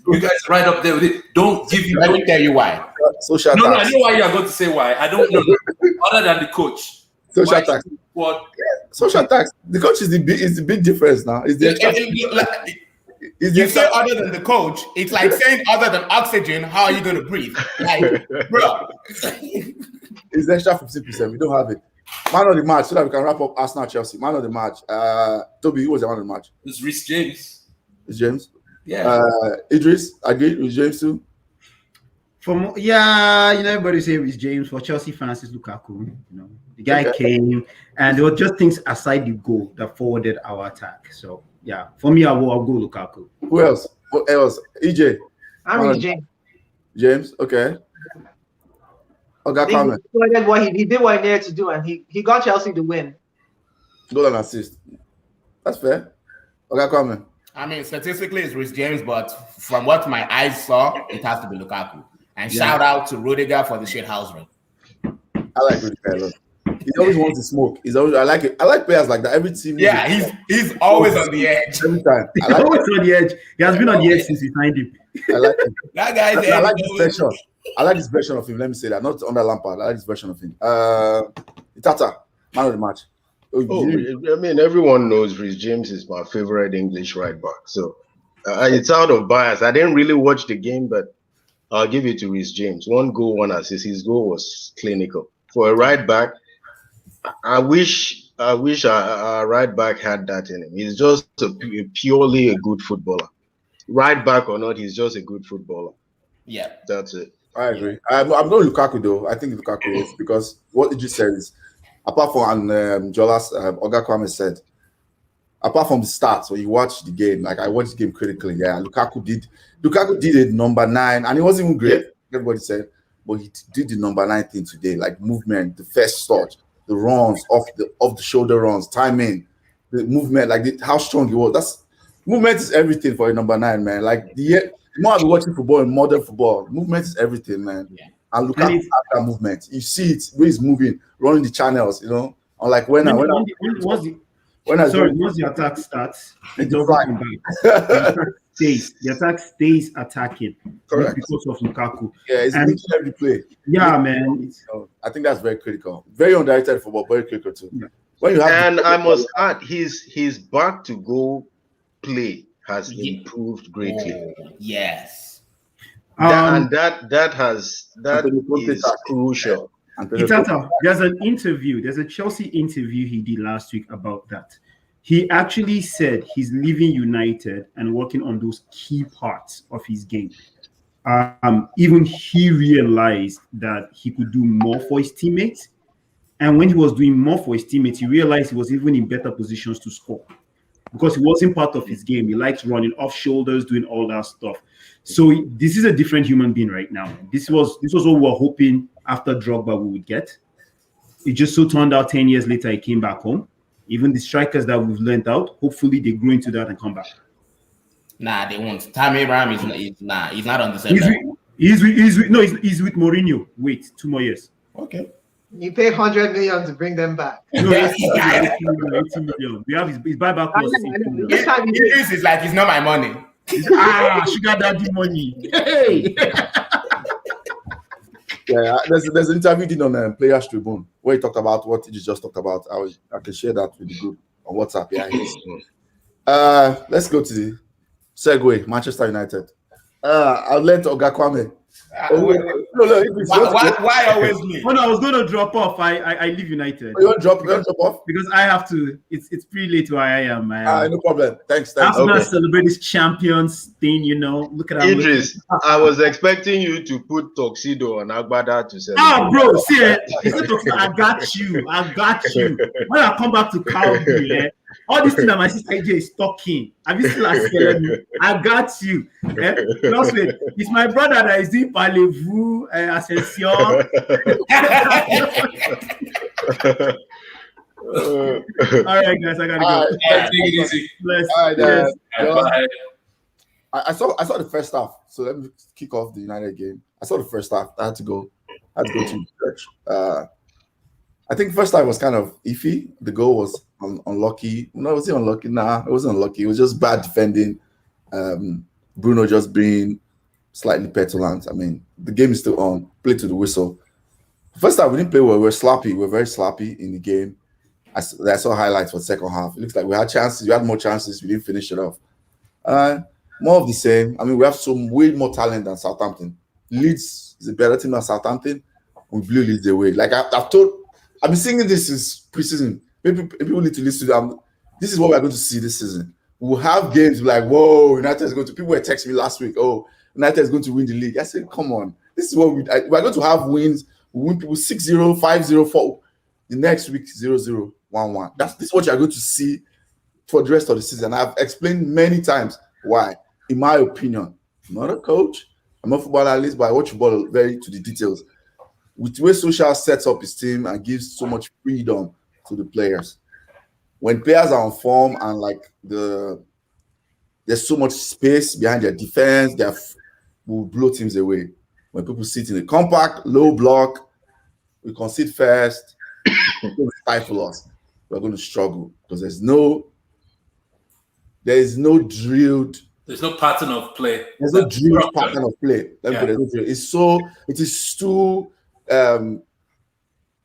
right up there with it? Let me tell you why. Social tax. I know why you are going to say why. I don't know. Other than the coach. Social tax. Social tax. The coach is the big difference now. You say other than the coach, it's like saying other than oxygen, how are you going to breathe? Like, bro. It's extra 50%. We don't have it. Man of the match, so that we can wrap up Arsenal Chelsea. Man of the match. Toby, who was the man of the match? It's Reece James. It's James? Yeah. Idris, agreed with James too? Everybody say it's James. For Chelsea fans, it's Lukaku. The guy came, and there were just things aside the goal that forwarded our attack. So, for me, I'll go Lukaku. Who else? EJ? I'm with James. James, okay. Comment. He did what he needed to do, and he got Chelsea to win. Goal and assist. That's fair. Comment. I mean, statistically, it's Reece James, but from what my eyes saw, it has to be Lukaku. And shout out to Rudiger for the shit house ring. I like Rudiger a lot. He always wants to smoke. He's always. I like it. I like players like that. Every team. Yeah, he's always on the edge. Every time. He's always on the edge. He has been on the edge since we signed him. I like him. That guy's I like this version. I like this version of him. Let me say that. Not under Lampard. I like this version of him. Tata, man of the match. I mean, everyone knows Reece James is my favorite English right back. So it's out of bias. I didn't really watch the game, but I'll give it to Reece James. 1 goal, 1 assist. His goal was clinical. For a right back, I wish our right back had that in him. He's just purely a good footballer. Right back or not, he's just a good footballer. Yeah. That's it. I agree. I'm going Lukaku though. I think Lukaku is because what did you say is apart from Jolas Oga Kwame said, apart from the stats when you watch the game, like I watched the game critically, yeah, Lukaku did a number 9 and it wasn't even great. Everybody said, but he did the number 9 thing today, like movement, the first touch, the runs off the shoulder runs, timing, the movement, like how strong he was. That's movement is everything for a number 9, man. Like the more I've been watching football in modern football, movement is everything, man. Yeah. And look at that movement. You see it where he's moving, running the channels, you know. Unlike once the attack starts, it doesn't come back. The attack stays attacking. Correct. Because of Lukaku. Yeah, it's every play. Yeah, man. I think that's very critical. Very underrated football, very critical too. Yeah. When you have I must add, his back to goal play has improved greatly. Yes. That is crucial. Itata, there's a Chelsea interview he did last week about that. He actually said he's leaving United and working on those key parts of his game. Even he realized that he could do more for his teammates. And when he was doing more for his teammates, he realized he was even in better positions to score because he wasn't part of his game. He likes running off shoulders, doing all that stuff. So this is a different human being right now. This was what we were hoping after Drogba we would get. It just so turned out 10 years later he came back home. Even the strikers that we've learned out, hopefully they grow into that and come back. Nah, they won't. Tammy Abraham he's not on the same level. He's with Mourinho. Wait, 2 more years. Okay. You paid 100 million to bring them back. No, 80 million. We have his buyback clause. This time it's like it's not my money. Sugar daddy money. Hey. Yeah, there's an interview did on Players Tribune where he talked about what you just talked about. I can share that with the group on WhatsApp. Yeah. Let's go to the segue. Manchester United. I'll let Oga Kwame. Why always me? Oh no, I was going to drop off. I leave United. You want to drop off? Because I have to. It's pretty late where I am, man. No problem. Thanks. I'm going to celebrate this champions thing, you know. Look at that. Idris, I was expecting you to put tuxedo on Agbada to celebrate. Bro, see it. I got you. When I come back to Calgary, all this thing that my sister AJ is talking. Have you still telling me? I got you. Plus, wait, it's my brother that is doing Parlez-vous, Ascension. All right, guys, I gotta go. Take it easy. All right, I saw the first half, so let me kick off the United game. I saw the first half. I had to go to church. I think first half was kind of iffy. The goal was unlucky. No, was it unlucky? Nah, it wasn't unlucky. It was just bad defending. Bruno just being slightly petulant. I mean, the game is still on. Play to the whistle. First half, we didn't play well. We were sloppy. We were very sloppy in the game. I saw highlights for the second half. It looks like we had chances. We had more chances. We didn't finish it off. More of the same. I mean, we have some way more talent than Southampton. Leeds is a better team than Southampton. We blew Leeds away. Like I've been singing this since preseason. Maybe people need to listen to them. This is what we're going to see this season. We'll have games like, whoa, United is going to. People were texting me last week. Oh, United is going to win the league. I said, come on. This is what we're going to have wins. We win people 6-0, 5-0, 4. The next week 0-0, 1-1. This is what you're going to see for the rest of the season. I've explained many times why. In my opinion, I'm not a coach. I'm a football analyst, but I watch football very to the details. With the way Solskjaer sets up his team and gives so much freedom to the players. When players are on form and like the there's so much space behind their defense. They will blow teams away. When people sit in a compact, low block, we concede first, it's going to stifle us. We're going to struggle because there is no drilled. There's no pattern of play. There's no drilled pattern of play. It is too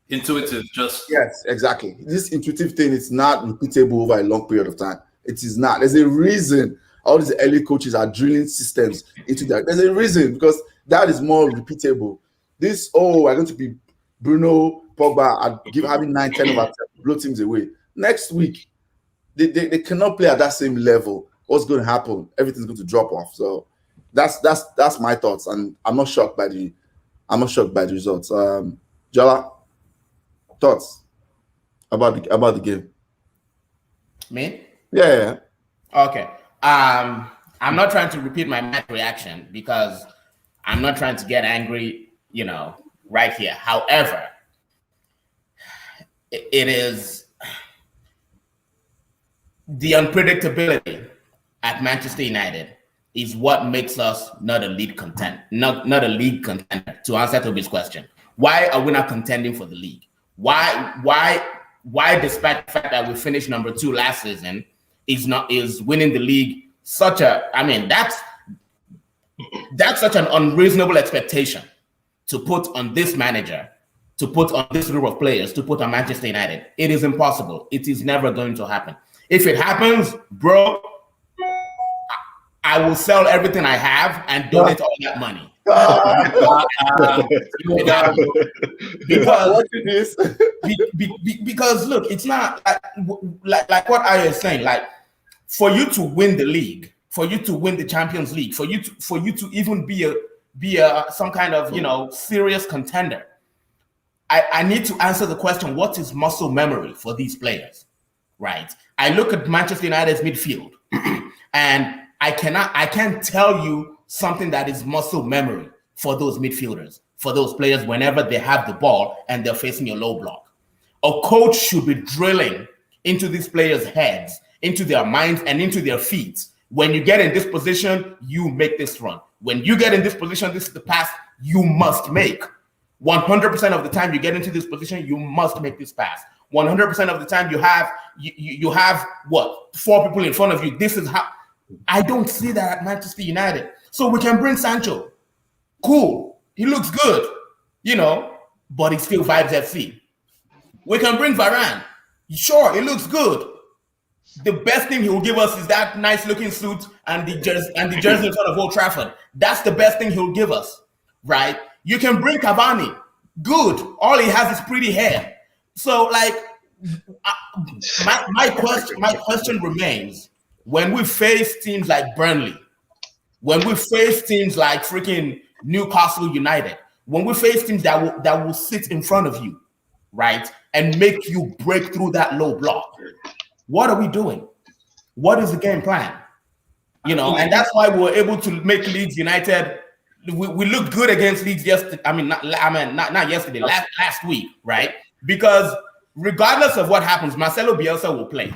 intuitive. Yes, exactly. This intuitive thing is not repeatable over a long period of time. It is not. There's a reason all these early coaches are drilling systems into that. There's a reason because that is more repeatable. We're going to be Bruno, Pogba, having 9-10 over 10, blow teams away. Next week, they cannot play at that same level. What's going to happen? Everything's going to drop off. So that's my thoughts, and I'm not shocked by the results. Jala, thoughts about the game? Me? Yeah. Okay. I'm not trying to repeat my match reaction because I'm not trying to get angry, right here. However, it is the unpredictability at Manchester United is what makes us not a league contender. To answer Toby's question, why are we not contending for the league? Why, despite the fact that we finished number 2 last season, is winning the league that's such an unreasonable expectation to put on this manager, to put on this group of players, to put on Manchester United. It is impossible. It is never going to happen. If it happens, bro, I will sell everything I have and donate all that money. Because look, it's not like what I was saying. Like, for you to win the league, for you to win the Champions League, for you to even be some kind of serious contender, I need to answer the question: what is muscle memory for these players? Right? I look at Manchester United's midfield, and I can't tell you something that is muscle memory for those midfielders, for those players whenever they have the ball and they're facing a low block. A coach should be drilling into these players' heads, into their minds, and into their feet. When you get in this position, you make this run. When you get in this position, this is the pass you must make. 100% of the time you get into this position, you must make this pass. 100% of the time you have what? 4 people in front of you. This is how. I don't see that at Manchester United. So we can bring Sancho. Cool. He looks good, but he still vibes FC. We can bring Varane. Sure, it looks good. The best thing he will give us is that nice looking suit and the jersey in front of Old Trafford. That's the best thing he'll give us, right? You can bring Cavani. Good. All he has is pretty hair. So, my question remains: when we face teams like Burnley, when we face teams like freaking Newcastle United, when we face teams that will sit in front of you, right, and make you break through that low block, what are we doing? What is the game plan? And that's why we were able to make Leeds United. We looked good against Leeds yesterday. Not yesterday. Last week, right? Because regardless of what happens, Marcelo Bielsa will play.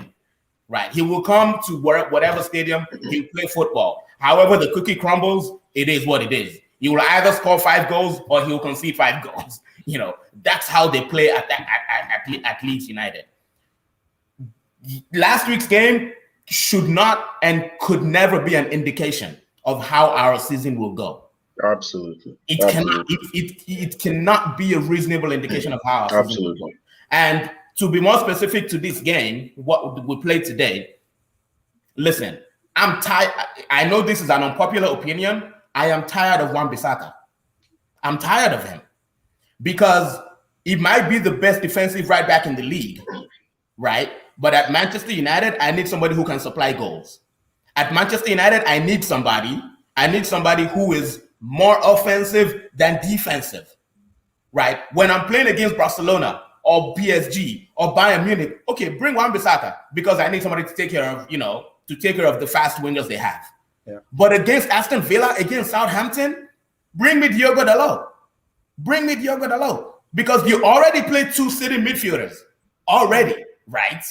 Right? He will come to whatever stadium, he'll play football. However the cookie crumbles, it is what it is. He will either score 5 goals or he will concede 5 goals. That's how they play at Leeds United. Last week's game should not and could never be an indication of how our season will go. Absolutely. It cannot be a reasonable indication of how our season will go. And to be more specific to this game, what we played today, listen, I'm tired. I know this is an unpopular opinion. I am tired of Wan-Bissaka. I'm tired of him because he might be the best defensive right back in the league, right? But at Manchester United, I need somebody who can supply goals. At Manchester United, I need somebody who is more offensive than defensive, right? When I'm playing against Barcelona or PSG or Bayern Munich, okay, bring Wan-Bissaka because I need somebody to take care of, the fast wingers they have. Yeah. But against Aston Villa, against Southampton, bring me Diogo Dalot. Because you already played 2 sitting midfielders already, right?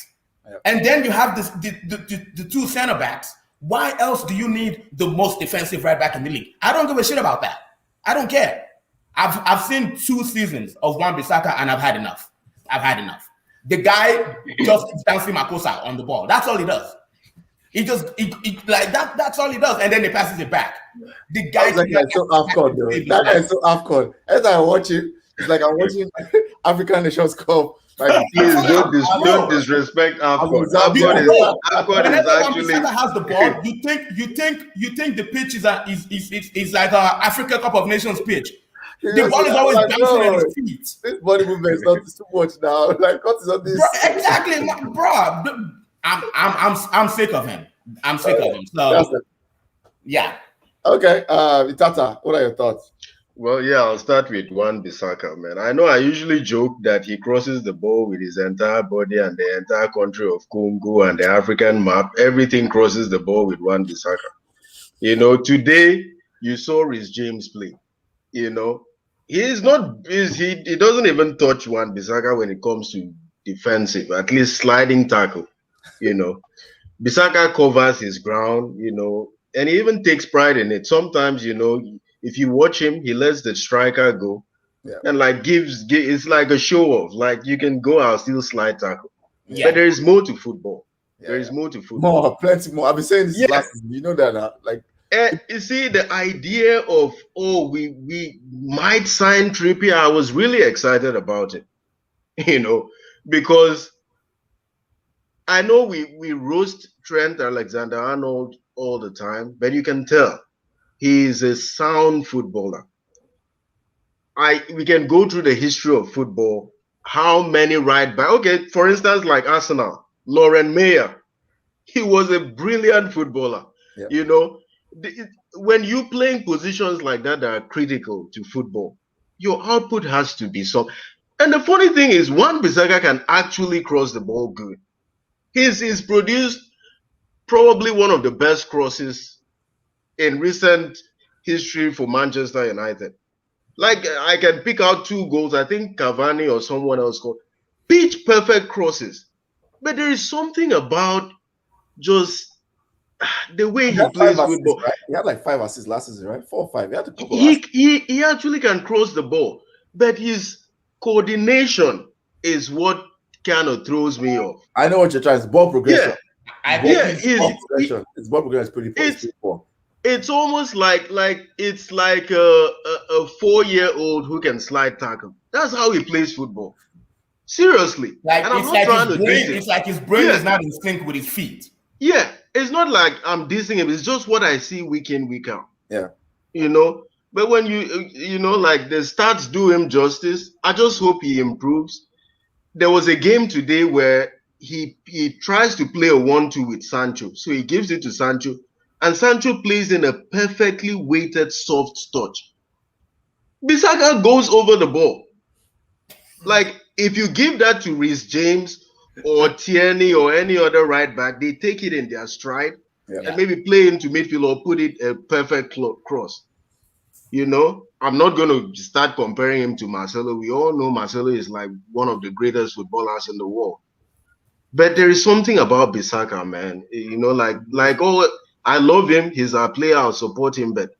Yep. And then you have the 2 center backs Why else do you need the most defensive right back in the league? I don't give a shit about that. I don't care. I've seen 2 seasons of Wan-Bissaka and I've had enough. The guy just keeps dancing Makosa on the ball. That's all he does. He just like that. That's all he does, and then he passes it back. The guy is so AFCON, though. That guy is so AFCON. As I watch it, it's like I'm watching African Nations Cup. Like, please don't disrespect AFCON. AFCON is actually. When has the ball, you think the pitch is like a Africa Cup of Nations pitch. The ball is always bouncing at his feet. This body movement is not too much now. Like, what is all this? Bro, exactly, bro. I'm sick of him. I'm sick of him. So yeah. Okay. Itata, what are your thoughts? Well, yeah, I'll start with Wan-Bissaka, man. I know I usually joke that he crosses the ball with his entire body and the entire country of Congo and the African map. Everything crosses the ball with Wan-Bissaka. You know, today you saw Rhys James play. You know, he doesn't even touch Wan-Bissaka when it comes to defensive, at least sliding tackle. You know, Bissaka covers his ground, you know, and he even takes pride in it. Sometimes, you know, if you watch him, he lets the striker go and like it's like a show off. Like, you can go out, still slide tackle. Yeah. But there is more to football. There is more to football. Plenty more. I've been saying this last season. You know that now. Like, you see, the idea of, we might sign Trippier, I was really excited about it, you know, because I know we roast Trent Alexander-Arnold all the time, but you can tell he is a sound footballer. We can go through the history of football. How many right back? Okay, for instance, like Arsenal, Lauren Mayer, he was a brilliant footballer. Yeah. You know, when you playing positions like that are critical to football, your output has to be some. And the funny thing is, Wan-Bissaka can actually cross the ball good. He's produced probably one of the best crosses in recent history for Manchester United. Like, I can pick out 2 goals. I think Cavani or someone else scored. Pitch perfect crosses. But there is something about just the way he plays football. Right? He had like 5 assists last season, right? 4 or 5. He actually can cross the ball, but his coordination is what kind of throws me off. I know what you're trying. It's ball progression. His ball progression is pretty poor. It's almost like it's like a 4-year-old who can slide tackle. That's how he plays football. Seriously. Like, it's like his brain is not in sync with his feet. Yeah, it's not like I'm dissing him. It's just what I see week in, week out. Yeah. You know, but when you know, like, the stats do him justice, I just hope he improves. There was a game today where he tries to play a 1-2 with Sancho. So he gives it to Sancho, and Sancho plays in a perfectly weighted soft touch. Bissaka goes over the ball. Like, if you give that to Rhys James or Tierney or any other right back, they take it in their stride and maybe play into midfield or put it a perfect cross. You know, I'm not going to start comparing him to Marcelo. We all know Marcelo is like one of the greatest footballers in the world. But there is something about Bissaka, man. You know, I love him. He's our player. I'll support him. But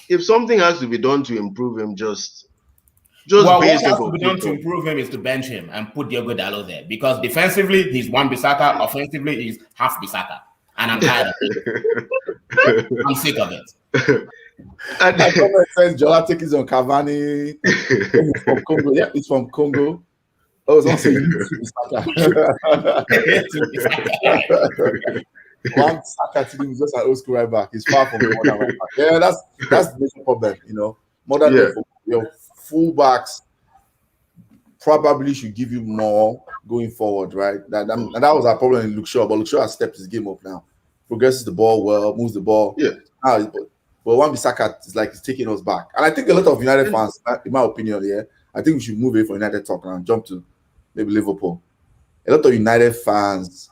if something has to be done to improve him, what has to be done to improve him is to bench him and put Diogo Dalot there, because defensively he's Wan-Bissaka, offensively he's half Bissaka, and I'm tired of it. I'm sick of it. My comment says Jola is on Cavani from Congo. Yeah, it's from Congo. Oh, it's also Wan-Bissaka to him is just an old school right back. He's far from the modern right back. Yeah, that's the major problem. You know, modern day football, fullbacks probably should give you more going forward, right? And that was our problem in Luke Shaw, but Luke Shaw has stepped his game up now. Progresses the ball well, moves the ball. Yeah. But Wan-Bissaka is like he's taking us back. And I think a lot of United fans, in my opinion, I think we should move away from United talk and jump to maybe Liverpool. A lot of United fans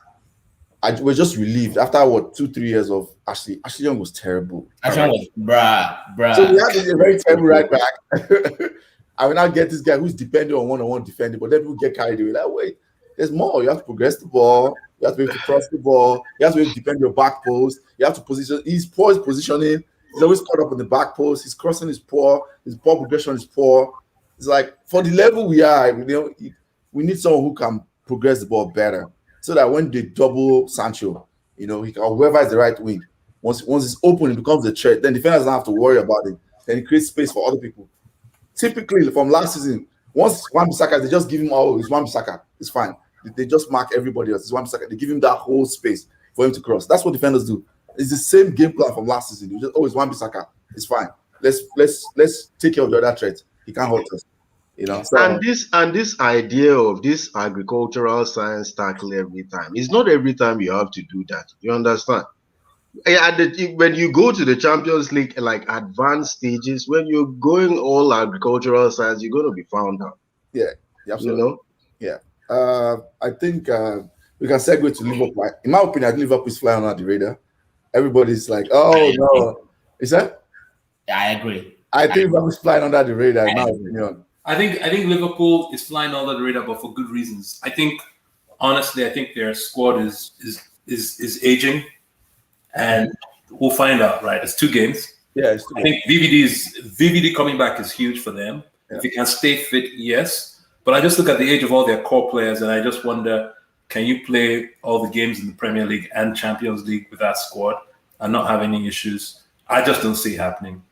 were just relieved after 2-3 years of Ashley. Ashley Young was terrible. Ashley Young was bruh. So we had a very terrible right back. I will now get this guy who's depending on one-on-one defending, but then people get carried away. Like, wait, there's more. You have to progress the ball. You have to be able to cross the ball. You have to be able to defend your back post. You have to position. He's poor his positioning. He's always caught up in the back post. His crossing is poor. His ball progression is poor. It's like for the level we are, we need someone who can progress the ball better, so that when they double Sancho, he can, or whoever is the right wing, once it's open, it becomes a threat. Then defenders don't have to worry about it. Then it creates space for other people. Typically, from last season, once Wan-Bissaka, they just give him it's Wan-Bissaka. It's fine. They just mark everybody else. It's Wan-Bissaka. They give him that whole space for him to cross. That's what defenders do. It's the same game plan from last season. You just it's Wan-Bissaka. It's fine. Let's take care of the other threat. He can't hurt us. So, and this idea of this agricultural science tackle every time. It's not every time you have to do that. You understand? When you go to the Champions League, like advanced stages, when you're going all agricultural science, you're going to be found out. Yeah, absolutely. Yeah. I think we can segue to Liverpool. In my opinion, Liverpool is flying under the radar. Everybody's like, oh no. Is that? Yeah, I agree. I think Liverpool's flying under the radar, in my opinion. I think Liverpool is flying under the radar, but for good reasons. Honestly, I think their squad is aging. And we'll find out, right? It's 2 games. Yeah, I think VVD coming back is huge for them. Yeah. If he can stay fit, yes. But I just look at the age of all their core players, and I just wonder, can you play all the games in the Premier League and Champions League with that squad and not have any issues? I just don't see it happening.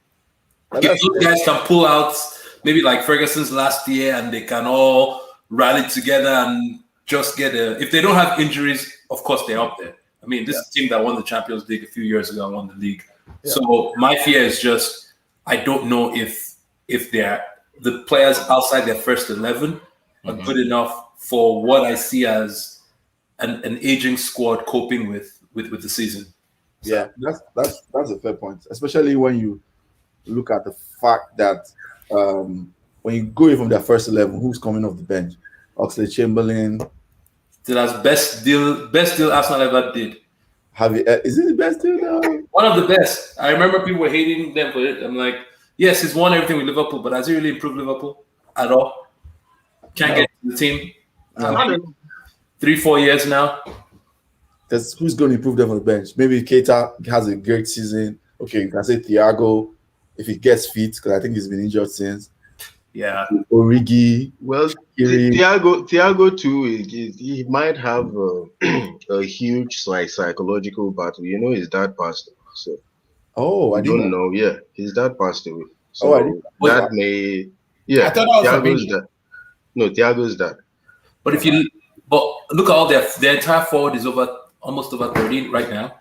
If those guys can pull out maybe like Ferguson's last year, and they can all rally together and just get if they don't have injuries, of course they're up there. I mean, this is a team that won the Champions League a few years ago and won the league. Yeah. So my fear is just, I don't know if the players outside their first 11 are good enough for what I see as an aging squad coping with the season. So. Yeah, that's a fair point, especially when you look at the fact that when you go away from their first 11, who's coming off the bench? Oxlade-Chamberlain. That's best deal Arsenal ever did. Is it the best deal now? One of the best. I remember people were hating them for it. I'm like, yes, he's won everything with Liverpool, but has he really improved Liverpool at all? Can't get to the team. 3-4 years now. Because who's going to improve them on the bench? Maybe Keita has a great season. Okay, you can say Thiago if he gets fit, because I think he's been injured since. Yeah. Origi. Well, Thiago too, he might have a huge psychological battle. His dad passed away. So I don't know. Yeah, his dad passed away. So that may. Yeah, I thought that was Thiago's dad. No, Thiago's dad. But look at all their entire forward is almost over 30 right now.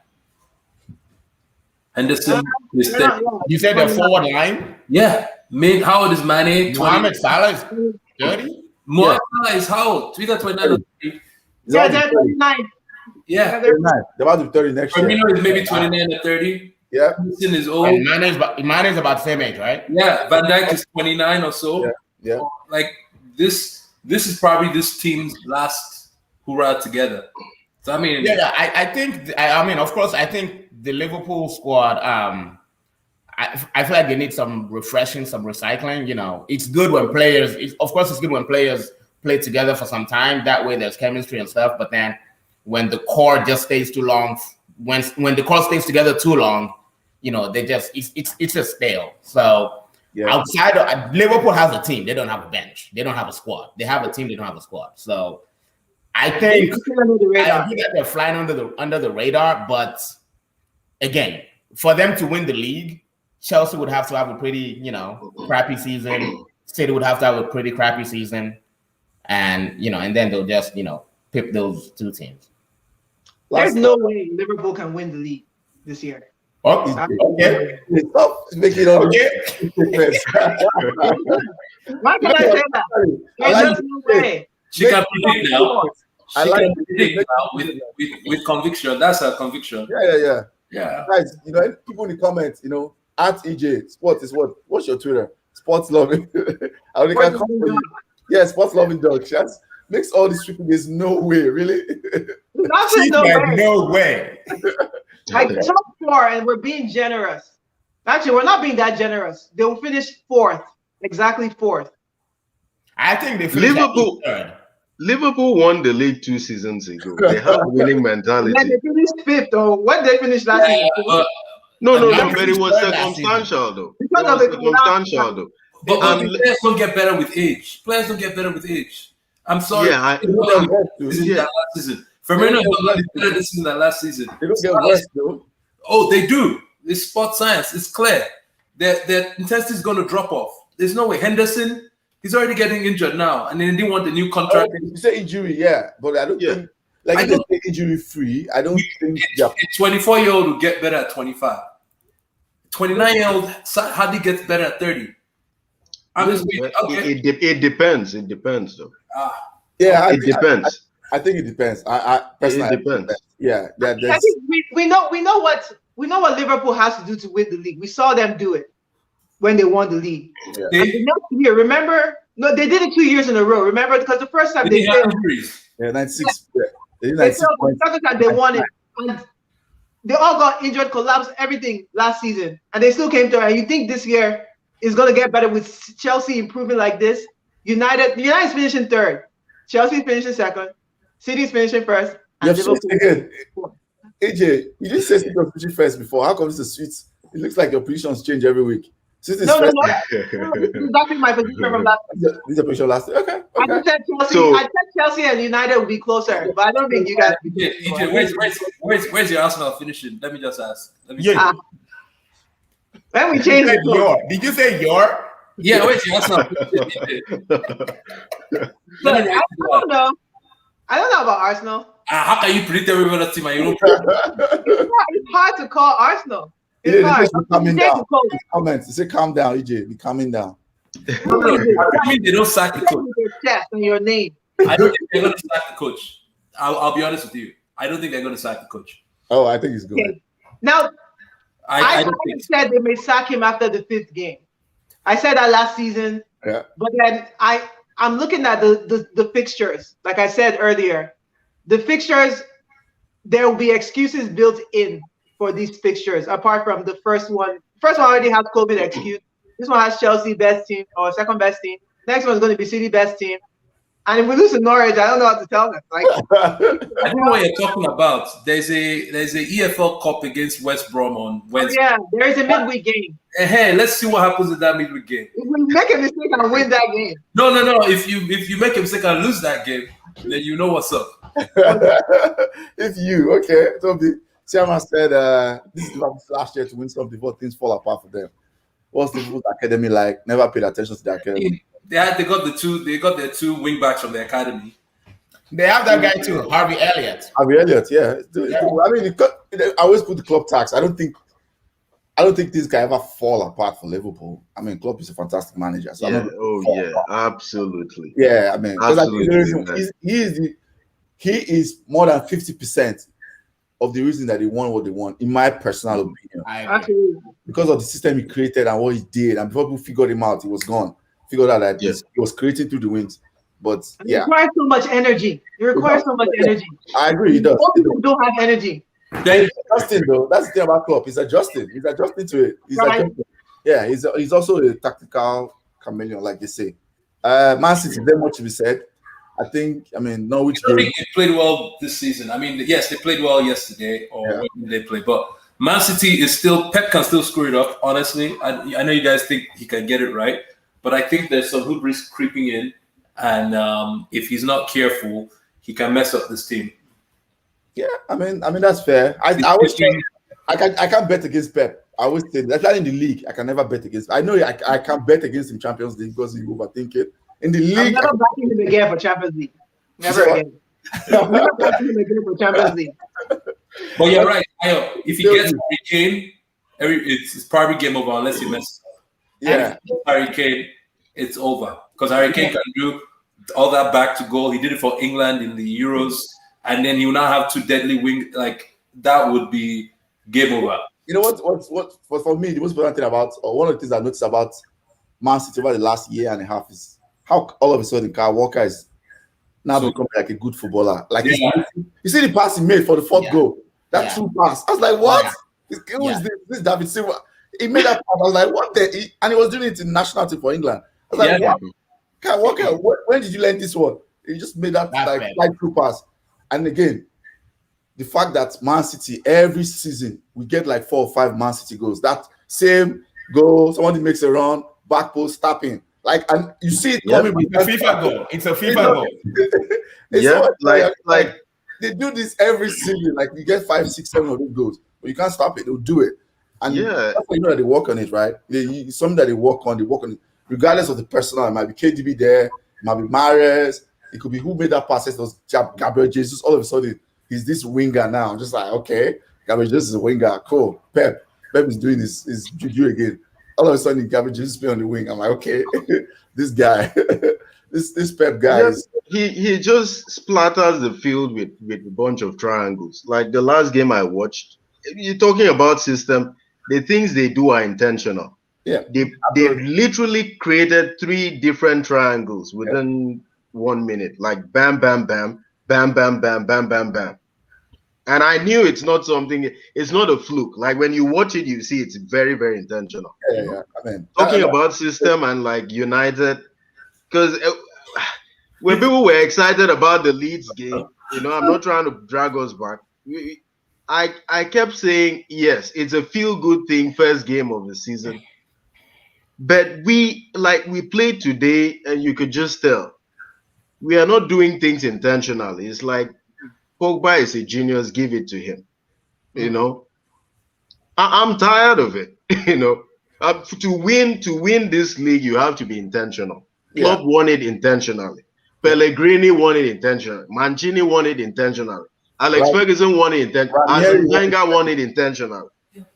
Henderson is 30. You said the forward line? Yeah. How old is Mane? Mohamed Salah is 30? Mohamed Salah is how old? Either 29 or 30. Yeah, they're 39. Yeah. They're about to be 30 next year. Firmino is maybe 29 or 30. Yeah. Henderson is old. And Mane is about the same age, right? Yeah. Van Dijk is 29 or so. Yeah. Like this is probably this team's last hurrah together. So I mean, I think of course, I think the Liverpool squad. I feel like they need some refreshing, some recycling. It's good when players. Of course, it's good when players play together for some time. That way, there's chemistry and stuff. But then, when the core just stays too long, when the core stays together too long, they just it's just stale. So. Yeah. Outside of Liverpool has a team, they don't have a bench, they don't have a squad. They have a team, they don't have a squad. So I think they're flying under the radar. But again, for them to win the league, Chelsea would have to have a pretty crappy season. City would have to have a pretty crappy season, and and then they'll just pick those 2 teams. There's no way Liverpool can win the league this year. Okay. Stop making all Why can I say that? There's no way. She can predict now. She can predict now with conviction. That's her conviction. Yeah. Guys, people in the comments, at EJ Sports is what? What's your Twitter? Sports loving. Sports loving dog. She makes all these triple days. No way, really. No way. Like top 4, and we're being generous. Actually, we're not being that generous. They will finish 4th, exactly 4th. I think they finish Liverpool. 3rd. Liverpool won the league 2 seasons ago. They have winning mentality. And then they finished 5th, or what they finished last season? No, And but it was third last circumstantial though. Because It of was the circumstantial though. But players don't get better with age. Players don't get better with age. I'm sorry. Yeah, Last season. Firmino is not better this season than last season. They don't get worse, though. Oh, they do. It's sport science. It's clear. Their intensity is going to drop off. There's no way. Henderson, he's already getting injured now, and then they didn't want the new contract. You say injury, yeah, but I don't think, like, if they stay injury free, I don't think. A 24-year-old will get better at 25. 29-year-old hardly gets better at 30. It depends. It depends, though. It depends. I think it depends. I personally, it depends. Yeah, I think we know what Liverpool has to do to win the league. We saw them do it when they won the league. Yeah. The next year, remember? No, they did it 2 years in a row. Remember, because the first time they failed. Yeah, 96. Yeah. They did They 96 failed. points. The second time they won it, and they all got injured, collapsed, everything last season, and they still came to it. And you think this year is going to get better with Chelsea improving like this? United's finishing third, Chelsea's finishing second, City's finishing first. And Again, AJ, you didn't say City was finishing first before. How come it's the Sweets? It looks like your positions change every week. City's No. first. This is exactly my position from last. This is a position last. Okay. I just said Chelsea. I said Chelsea and United will be closer, but I don't think you guys. EJ, where's your Arsenal finishing? Let me just ask. When we change it, Did you say your? Yeah, where's your Arsenal finishing? I don't know. I don't know about Arsenal. How can you predict every other team and you don't? It's hard to call Arsenal. It's hard. Calming down. Comments. Say calm down, EJ. Be calming down. I mean, they don't sack the coach. Your chest and your name. I don't think they're going to sack the coach. I'll be honest with you. I don't think they're going to sack the coach. Oh, I think he's good. Okay. Now, I don't think said they may sack him after the 5th game. I said that last season. Yeah. But then I'm looking at the fixtures. Like I said earlier, the fixtures, there will be excuses built in for these fixtures, apart from the first one. First one already has COVID excuse. This one has Chelsea best team or second best team. Next one is going to be City best team. And if we lose to Norwich, I don't know what to tell them. Like, I don't know what you're talking about. There's a EFL Cup against West Brom on Wednesday. Yeah, there is a midweek game. Hey, let's see what happens in that midweek game. If we make a mistake and win that game. No. If you make a mistake and lose that game, then you know what's up. If you Toby, Chairman said this is last year to win something before things fall apart for them. What's the Liverpool academy like? Never paid attention to the academy. They got their two wing backs from the academy. They have that guy too, Harvey Elliott. Harvey Elliott, yeah. I mean, I always put the club tax. I don't think this guy ever fall apart for Liverpool. I mean, Klopp is a fantastic manager. So absolutely. Yeah, I mean, absolutely. He is more than 50% of the reason that they won what they won, in my personal opinion. Absolutely. Because of the system he created and what he did, and before people figured him out, he was gone. Figured out that he was creating through the wings. But it requires so much energy. It requires so much energy. I agree, he does. Most people don't have energy. He's adjusting though. That's the thing about Klopp. He's adjusting. He's adjusting to it. He's also a tactical chameleon, like they say. Man City, there's much to be said. I mean, Norwich. I think they played well this season. I mean, yes, they played well yesterday, when they played, but Man City is still. Pep can still screw it up. Honestly, I know you guys think he can get it right, but I think there's some hood risk creeping in, and if he's not careful, he can mess up this team. Yeah, I mean that's fair. I can't bet against Pep. I always say that in the league, I can never bet against. I know I can't bet against him Champions League because he overthink it. In the league, I'm never backing him again for Champions League. Never again. I'm never backing him again for Champions League. But you're right. If he gets Harry Kane, it's probably game over unless he messes up. Yeah, Harry Kane, it's over because Harry Kane can do all that back to goal. He did it for England in the Euros, and then he will now have two deadly wing. Like that would be game over. You know what for me, the most important thing about, or one of the things I noticed about Man City over the last year and a half is how all of a sudden Kyle Walker is now becoming like a good footballer. Like you see the pass he made for the fourth goal, that true pass. I was like, what? Who is this? This is David Silva. He made that pass. I was like, what? And he was doing it in national team for England. I was like, wow. Kyle Walker, when did you learn this one? He just made that That's like bad. slide through pass. And again, the fact that Man City every season we get like 4 or 5 Man City goals. That same goal, somebody makes a run, back post, tapping. Like, and you see it coming. It's a FIFA goal. It's a FIFA goal. It's Yeah, so like they do this every season. Like you get 5, 6, 7 of those goals, but you can't stop it. They'll do it. And Yeah. that's why you know that they work on it, right? It's something that they work on it, regardless of the personnel. It might be KDB there, it might be Mahrez, it could be who made that pass. It was Gabriel Jesus. All of a sudden, he's this winger now. I'm just like, okay, Gabriel Jesus is a winger. Cool. Pep is doing his juju again. All of a sudden, Gabriel Jesus play on the wing. I'm like, okay, this guy, this Pep guy is. He just splatters the field with a bunch of triangles. Like the last game I watched, you're talking about system. The things they do are intentional. Yeah, they literally created 3 different triangles within 1 minute. Like bam, bam, bam, bam, bam, bam, bam, bam, bam. And I knew it's not something. It's not a fluke. Like when you watch it, you see it's very, very intentional. Yeah. I mean, talking about system and like United, because when people were excited about the Leeds game, I'm not trying to drag us back. I kept saying, yes, it's a feel-good thing, first game of the season. But we played today, and you could just tell we are not doing things intentionally. It's like Pogba is a genius, give it to him. I'm tired of it. To win this league, you have to be intentional. Klopp won it intentionally. Pellegrini won it intentionally. Mancini won it intentionally. Alex Ferguson won it intentionally. Arsene Wenger won it intentionally.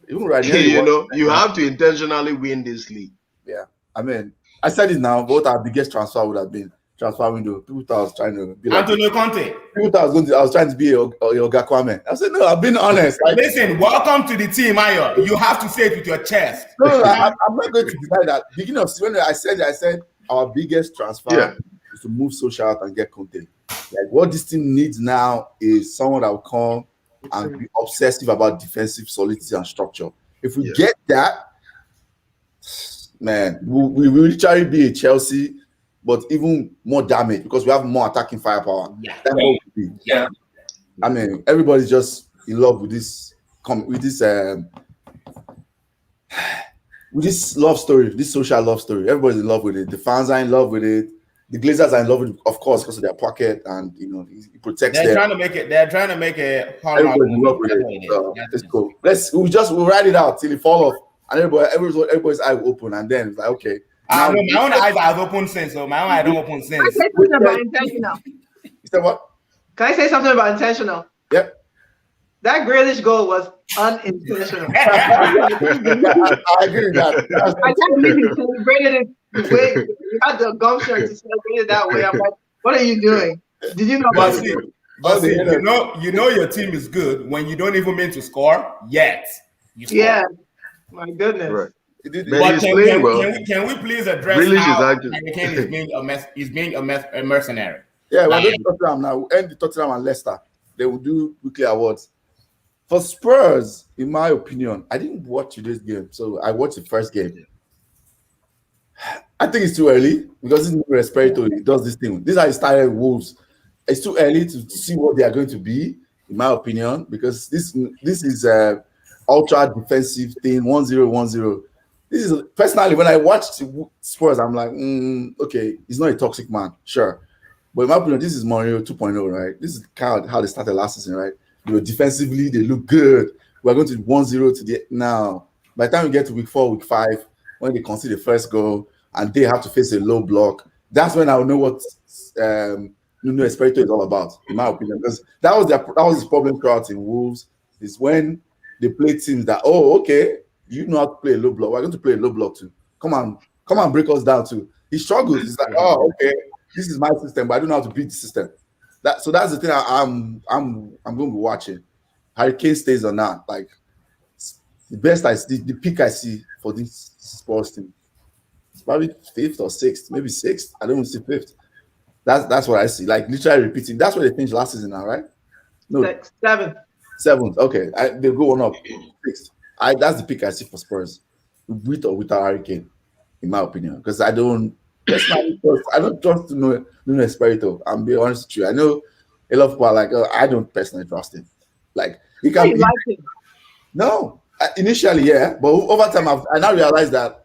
You have to intentionally win this league. Yeah, I mean, I said it now. What our biggest transfer would have been transfer window. People thought I was trying to be like Antonio Conte. People thought I was trying to be your Kwame. I said no. I've been honest. Listen, welcome to the team, Ayo. You have to say it with your chest. No, I'm not going to deny that. Beginning of when I said our biggest transfer is to move social out and get Conte. Like what this team needs now is someone that will come and be obsessive about defensive solidity and structure. If we get that, man, we will literally be a Chelsea, but even more damage because we have more attacking firepower. That's what we be. Yeah. I mean, everybody's just in love with this love story, this social love story. Everybody's in love with it. The fans are in love with it. The Glazers are in love with it, of course, because of their pocket and it protects them. They're trying to make it. Everybody's in love with it. So it's cool. We'll ride it out till it fall off, and everybody's eye will open, and then it's like, okay. My own eyes have opened since, so my own eye don't open since. Can I say something about intentional? You said what? Can I say something about intentional? Yep. That Grealish goal was unintentional. I agree with that. I can't believe he celebrated it the way you had the gumption to celebrate it that way. I'm like, what are you doing? Did you know about it? But you know your team is good when you don't even mean to score yet. You score. Yeah. My goodness. Right. But can we please address how Kane is being a mercenary? Yeah, we're going to Tottenham now. We'll end the Tottenham and Leicester. They will do weekly awards. For Spurs, in my opinion, I didn't watch today's game, so I watched the first game. I think it's too early because it's new Espirito. He does this thing. This is how he started with Wolves. It's too early to see what they are going to be, in my opinion, because this is a ultra defensive thing, 1-0-1-0. This is personally when I watched Spurs, I'm like, okay, he's not a toxic man, sure. But in my opinion, this is Mourinho 2.0, right? This is kind of how they started last season, right? Defensively, they look good. We're going to 1-0 to the now. By the time we get to week 4, week 5, when they concede the first goal and they have to face a low block, that's when I'll know what Nuno Espirito is all about, in my opinion. Because that was his problem throughout in Wolves, is when they play teams that, okay, you know how to play a low block. We're going to play a low block too. Come on, break us down too. He struggles. He's like, okay, this is my system, but I don't know how to beat the system. So that's the thing I'm going to be watching. Harry Kane stays or not. Like the best I see, the peak I see for this sports team, it's probably 5th or 6th, maybe 6th. I don't even see 5th. That's what I see. Like literally repeating. That's what they finished last season now, right? No, 7th. 7th. Okay, they go one up. 6th. That's the pick I see for Spurs, with or without Harry Kane, in my opinion. Because I don't Personally, I don't trust Nuno Espirito. I'm being honest with you. I know a lot of people are like, oh, I don't personally trust him. Like he can. You like him? No, initially, yeah, but over time, I now realize that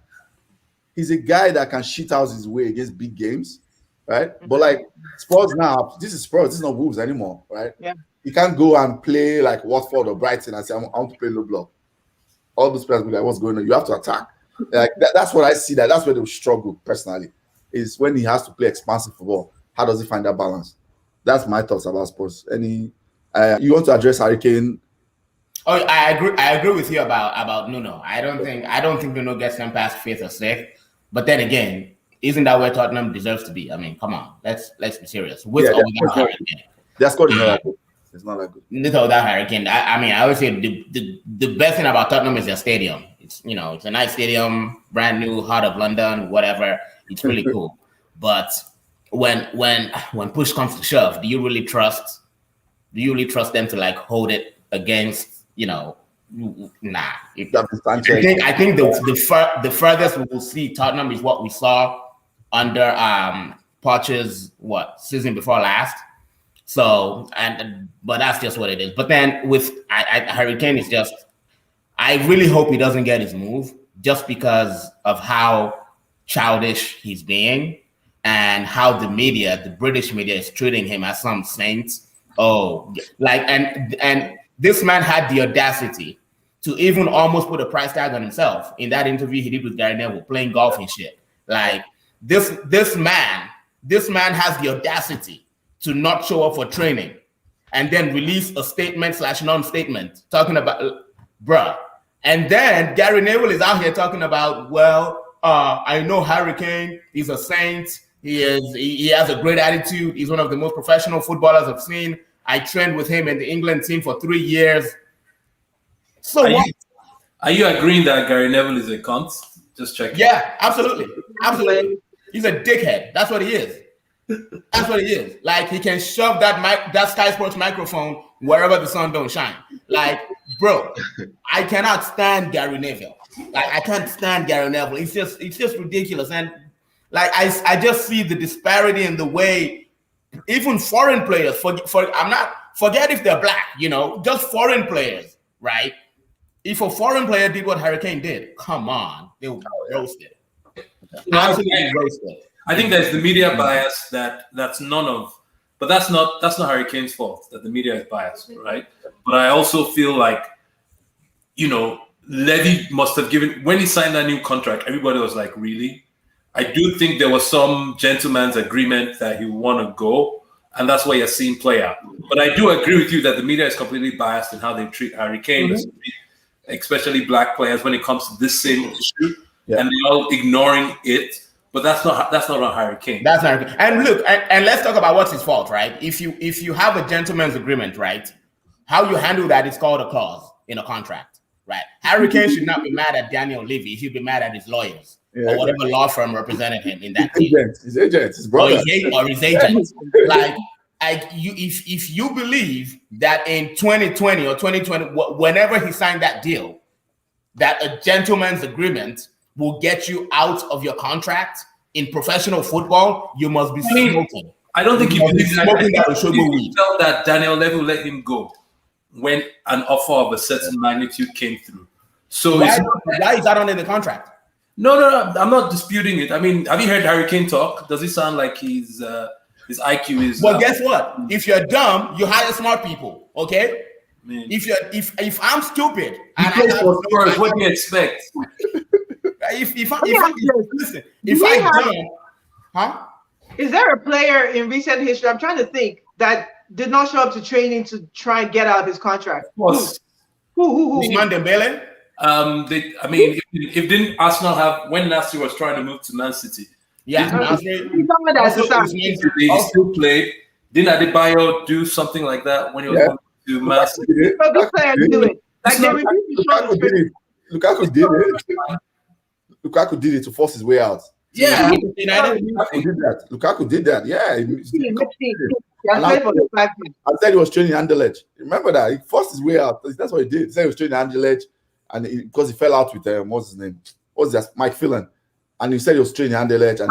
he's a guy that can shit out his way against big games, right? But like Spurs now, this is Spurs. This is not Wolves anymore, right? Yeah. You can't go and play like Watford or Brighton and say, I want to play low block. All those players will be like, what's going on? You have to attack. Like that's what I see. That's where they will struggle personally. Is when he has to play expansive football. How does he find that balance? That's my thoughts about Spurs. You want to address Harry Kane? Oh, I agree with you about Nuno. I don't think Nuno gets them past fifth or sixth. But then again, isn't that where Tottenham deserves to be? I mean, come on, let's be serious. With or without Harry Kane, their squad is not that good. It's not that good. Without Harry Kane, I always say the best thing about Tottenham is their stadium. It's it's a nice stadium, brand new, heart of London, whatever. It's really cool. But when push comes to shove, do you really trust them to like hold it against? Nah. I think the furthest we will see Tottenham is what we saw under Poch's season before last. So but that's just what it is. But then with Harry Kane is just, I really hope he doesn't get his move just because of how childish he's being and how the British media is treating him as some saint. Oh, like and this man had the audacity to even almost put a price tag on himself in that interview he did with Gary Neville, playing golf and shit. Like this man has the audacity to not show up for training and then release a statement / non-statement talking about bruh. And then Gary Neville is out here talking about, I know Harry Kane, he's a saint. He has a great attitude. He's one of the most professional footballers I've seen. I trained with him in the England team for 3 years. So are you agreeing that Gary Neville is a cunt? Just checking. Yeah, absolutely. Absolutely. He's a dickhead. That's what he is. That's what he is. Like, he can shove that Sky Sports microphone wherever the sun don't shine. Like, bro, I cannot stand Gary Neville. Like, I can't stand Gary Neville. It's just ridiculous. And like, I just see the disparity in the way even foreign players, forget if they're black, just foreign players, right? If a foreign player did what Harry Kane did, come on, they would be roasted. Absolutely roasted. I think there's the media bias that's but that's not Harry Kane's fault that the media is biased, right? But I also feel like, Levy must have given, when he signed that new contract, everybody was like, really? I do think there was some gentleman's agreement that he would want to go, and that's why you're seeing play out. But I do agree with you that the media is completely biased in how they treat Harry Kane, especially black players when it comes to this same issue, and they're all ignoring it. But that's not on Harry Kane. That's not Harry Kane. And look, and let's talk about what's his fault, right? If you have a gentleman's agreement, right, how you handle that is called a clause in a contract, right? Harry Kane should not be mad at Daniel Levy. He should be mad at his lawyers. Or whatever law firm represented him in that deal. His agent, his brother. Or his agent. If you believe that in 2020 or 2020, whenever he signed that deal, that a gentleman's agreement will get you out of your contract in professional football, you must be smoking. I don't think he believes that. That Daniel Levy will let him go when an offer of a certain magnitude came through. So why is that under the contract? No, I'm not disputing it. I mean, have you heard Harry Kane talk? Does it sound like his IQ is? Well, guess what? If you're dumb, you hire smart people. Okay. Man. If I'm stupid, what do you expect? If Is there a player in recent history? I'm trying to think that did not show up to training to try and get out of his contract. Of course. Who? Ousmane Dembele? If didn't Arsenal have, when Nasri was trying to move to Man City? Yeah, he still played. Didn't Adebayo do something like that when he was going to Man City? Lukaku did it to force his way out. Yeah, Lukaku did that. Yeah, I said he was training Anderlecht. Remember that he forced his way out. That's what he did. He said he was training Anderlecht, and because he fell out with what's his name? What's that? Mike Phelan. and he said he was training Anderlecht, and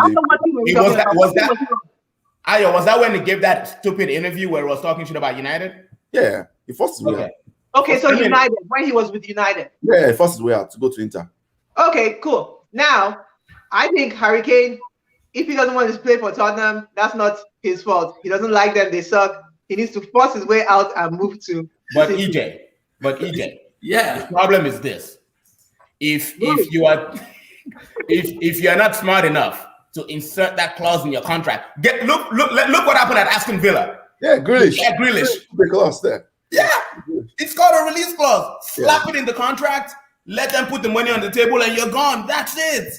was that when he gave that stupid interview where he was talking shit about United? Yeah, he forced his way out. Okay, so United, when he was with United. Yeah, he forced his way out to go to Inter. Okay, cool. Now, I think Harry Kane, if he doesn't want to play for Tottenham, that's not his fault. He doesn't like them; they suck. He needs to force his way out and move to. But EJ, yeah. The problem is this: if you are not smart enough to insert that clause in your contract, look what happened at Aston Villa. Yeah, Grealish. Yeah, Grealish. The clause there. Yeah, it's called a release clause. Slap it in the contract. Let them put the money on the table, and you're gone. That's it.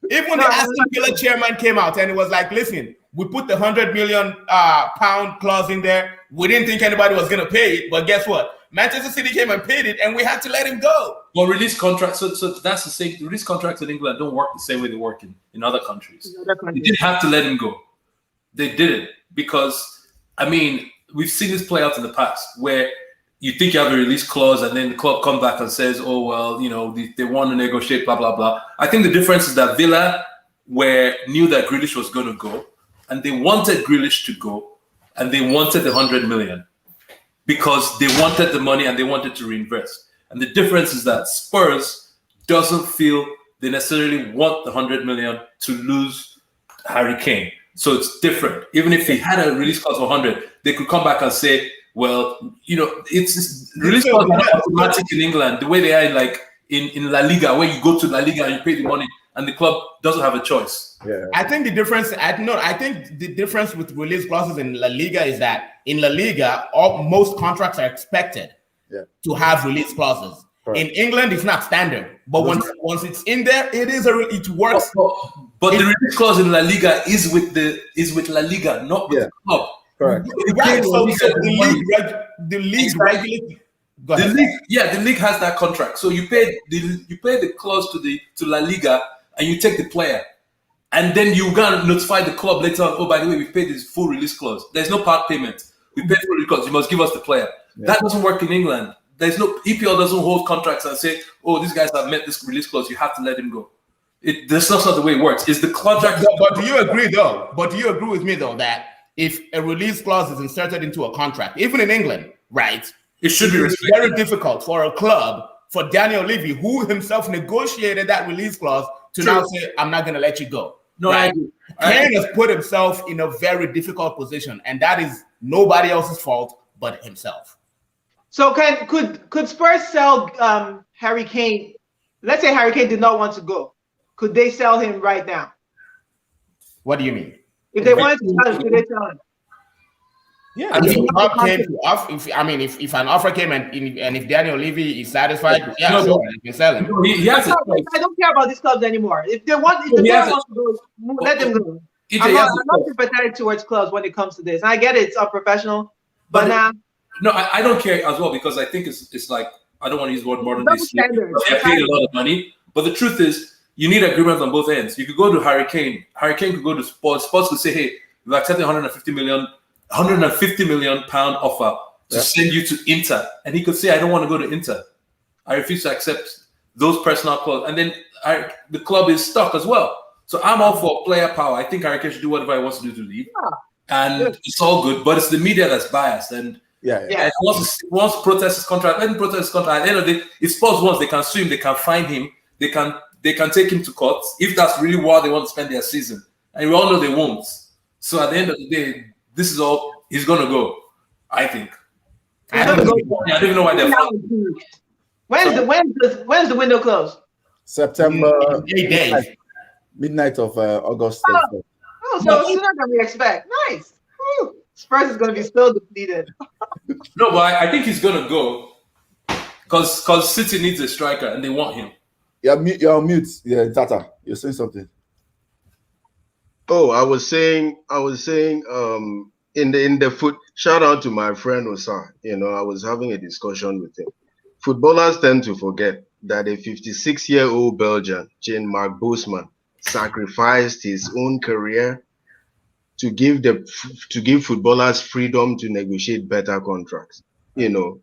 Even when the Aston Villa chairman came out and it was like, listen, we put the £100 million clause in there. We didn't think anybody was going to pay it, but guess what? Manchester City came and paid it, and we had to let him go. Well, release contracts. So that's the same. Release contracts in England don't work the same way they work in other countries. They didn't have to let him go. They did it because, I mean, we've seen this play out in the past where you think you have a release clause and then the club comes back and says, oh, well, you know, they want to negotiate, blah, blah, blah. I think the difference is that Villa knew that Grealish was going to go, and they wanted Grealish to go, and they wanted the 100 million because they wanted the money and they wanted to reinvest. And the difference is that Spurs doesn't feel they necessarily want the 100 million to lose Harry Kane. So it's different. Even if he had a release clause of 100, they could come back and say, well, you know, it's release clause not automatic in England, the way they are like in La Liga, where you go to La Liga and you pay the money and the club doesn't have a choice. Yeah. I think the difference with release clauses in La Liga is that in La Liga, most contracts are expected to have release clauses. Right. In England, it's not standard, but once it's in there, it works. But the release clause in La Liga is with La Liga, not with the club. Correct. Right. So the league regulates. The league has that contract. So you pay the clause to La Liga, and you take the player, and then you gonna notify the club later on. Oh, by the way, we paid this full release clause. There's no part payment. We paid full release clause. You must give us the player. Yeah. That doesn't work in England. There's no EPL doesn't hold contracts and say, oh, these guys have met this release clause. You have to let him go. That's not the way it works. It's the contract. But do you agree though? But do you agree with me though that if a release clause is inserted into a contract, even in England, right, it should be very difficult for a club, for Daniel Levy, who himself negotiated that release clause, to now say, I'm not going to let you go. No, right? Kane has put himself in a very difficult position, and that is nobody else's fault but himself. So could Spurs sell Harry Kane? Let's say Harry Kane did not want to go. Could they sell him right now? What do you mean? If they wanted to sell him, could they sell him? Yeah, if an offer came and if Daniel Levy is satisfied, you can sell him. I don't care about these clubs anymore. If they want to go, let them go. I'm not sympathetic towards clubs when it comes to this. I get it, it's unprofessional, but now. No, I don't care as well because I think it's like, I don't want to use the word modern day slavery. They're paying a lot of money, but the truth is, you need agreement on both ends. You could go to Harry Kane. Harry Kane could go to Spurs. Spurs could say, hey, we've accepted 150 million pound offer to send you to Inter. And he could say, I don't want to go to Inter. I refuse to accept those personal clauses. And then the club is stuck as well. So I'm all for player power. I think Harry Kane should do whatever he wants to do to leave. And it's all good, but it's the media that's biased. And if he wants to protest his contract, let him protest his contract. At the end of the day, if Spurs wants, they can sue him, they can fine him, they can take him to court if that's really what they want to spend their season. And we all know they won't. So at the end of the day, this is all he's gonna go, I think. I don't even know why they're fighting. When's the window close? September 8 days. Midnight of August. So sooner than we expect. Nice. Woo. Spurs is gonna be still depleted. No, but I think he's gonna go because City needs a striker and they want him. You're on mute. Yeah, Tata, you're saying something. Oh, I was saying, in the foot. Shout out to my friend Osa. You know, I was having a discussion with him. Footballers tend to forget that a 56-year-old Belgian, Jean-Marc Bosman, sacrificed his own career to give footballers freedom to negotiate better contracts. You know,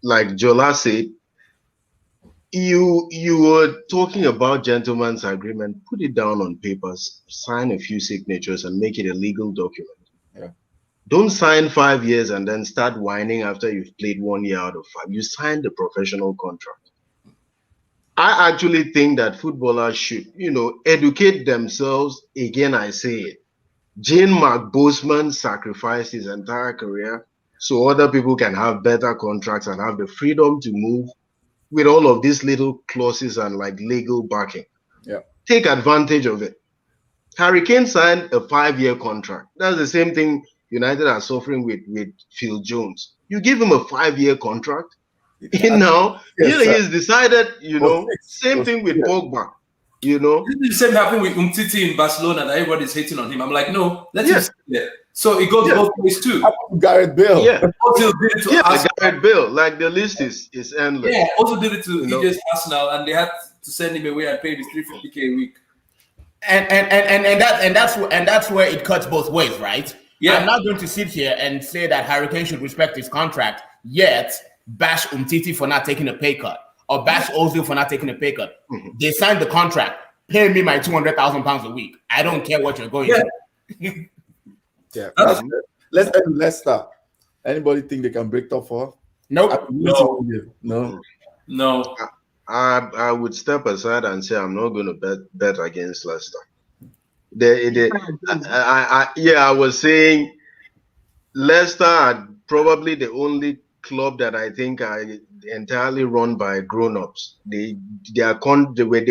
like Jola said, You were talking about gentleman's agreement. Put it down on papers, sign a few signatures, and make it a legal document. Yeah. Don't sign 5 years and then start whining after you've played 1 year out of 5. You signed a professional contract. I actually think that footballers should, educate themselves. Again, I say it. Jean-Marc Bosman sacrificed his entire career so other people can have better contracts and have the freedom to move with all of these little clauses and like legal backing. Yeah. Take advantage of it. Harry Kane signed a 5-year contract. That's the same thing United are suffering with Phil Jones. You give him a 5-year contract. Now, he's decided, same thing with Pogba. The same happened with Umtiti in Barcelona, and everybody's hating on him. I'm like, no, let's just there. So it goes both ways too. Gareth Bale. Yeah, Gareth Bale. Like the list is endless. Yeah, also did it to EJ's Arsenal, and they had to send him away and pay his $350K a week. And that's where it cuts both ways, right? Yeah. I'm not going to sit here and say that Harry Kane should respect his contract, yet bash Umtiti for not taking a pay cut or bash Ozil for not taking a pay cut. Mm-hmm. They signed the contract. Pay me my £200,000 a week. I don't care what you're going through. Let's end Leicester. Anybody think they can break top 4? Nope. No. I would step aside and say I'm not going to bet against Leicester. I was saying Leicester are probably the only club that I think are entirely run by grown-ups. The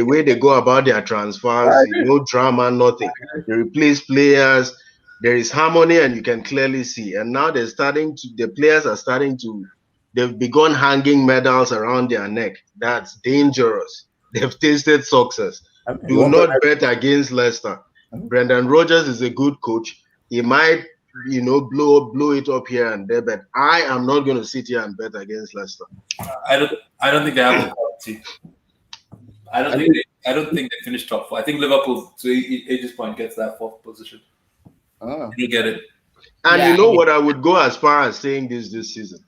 way they go about their transfers, no drama, nothing. They replace players. There is harmony, and you can clearly see. And now the players are starting to. They've begun hanging medals around their neck. That's dangerous. They've tasted success. Do not bet against Leicester. Brendan Rodgers is a good coach. He might, blow it up here and there, but I am not going to sit here and bet against Leicester. I don't think they have the quality. I don't think they finish top 4. I think Liverpool, to AJ's point, gets that 4th position. You get it. And what? I would go as far as saying this season.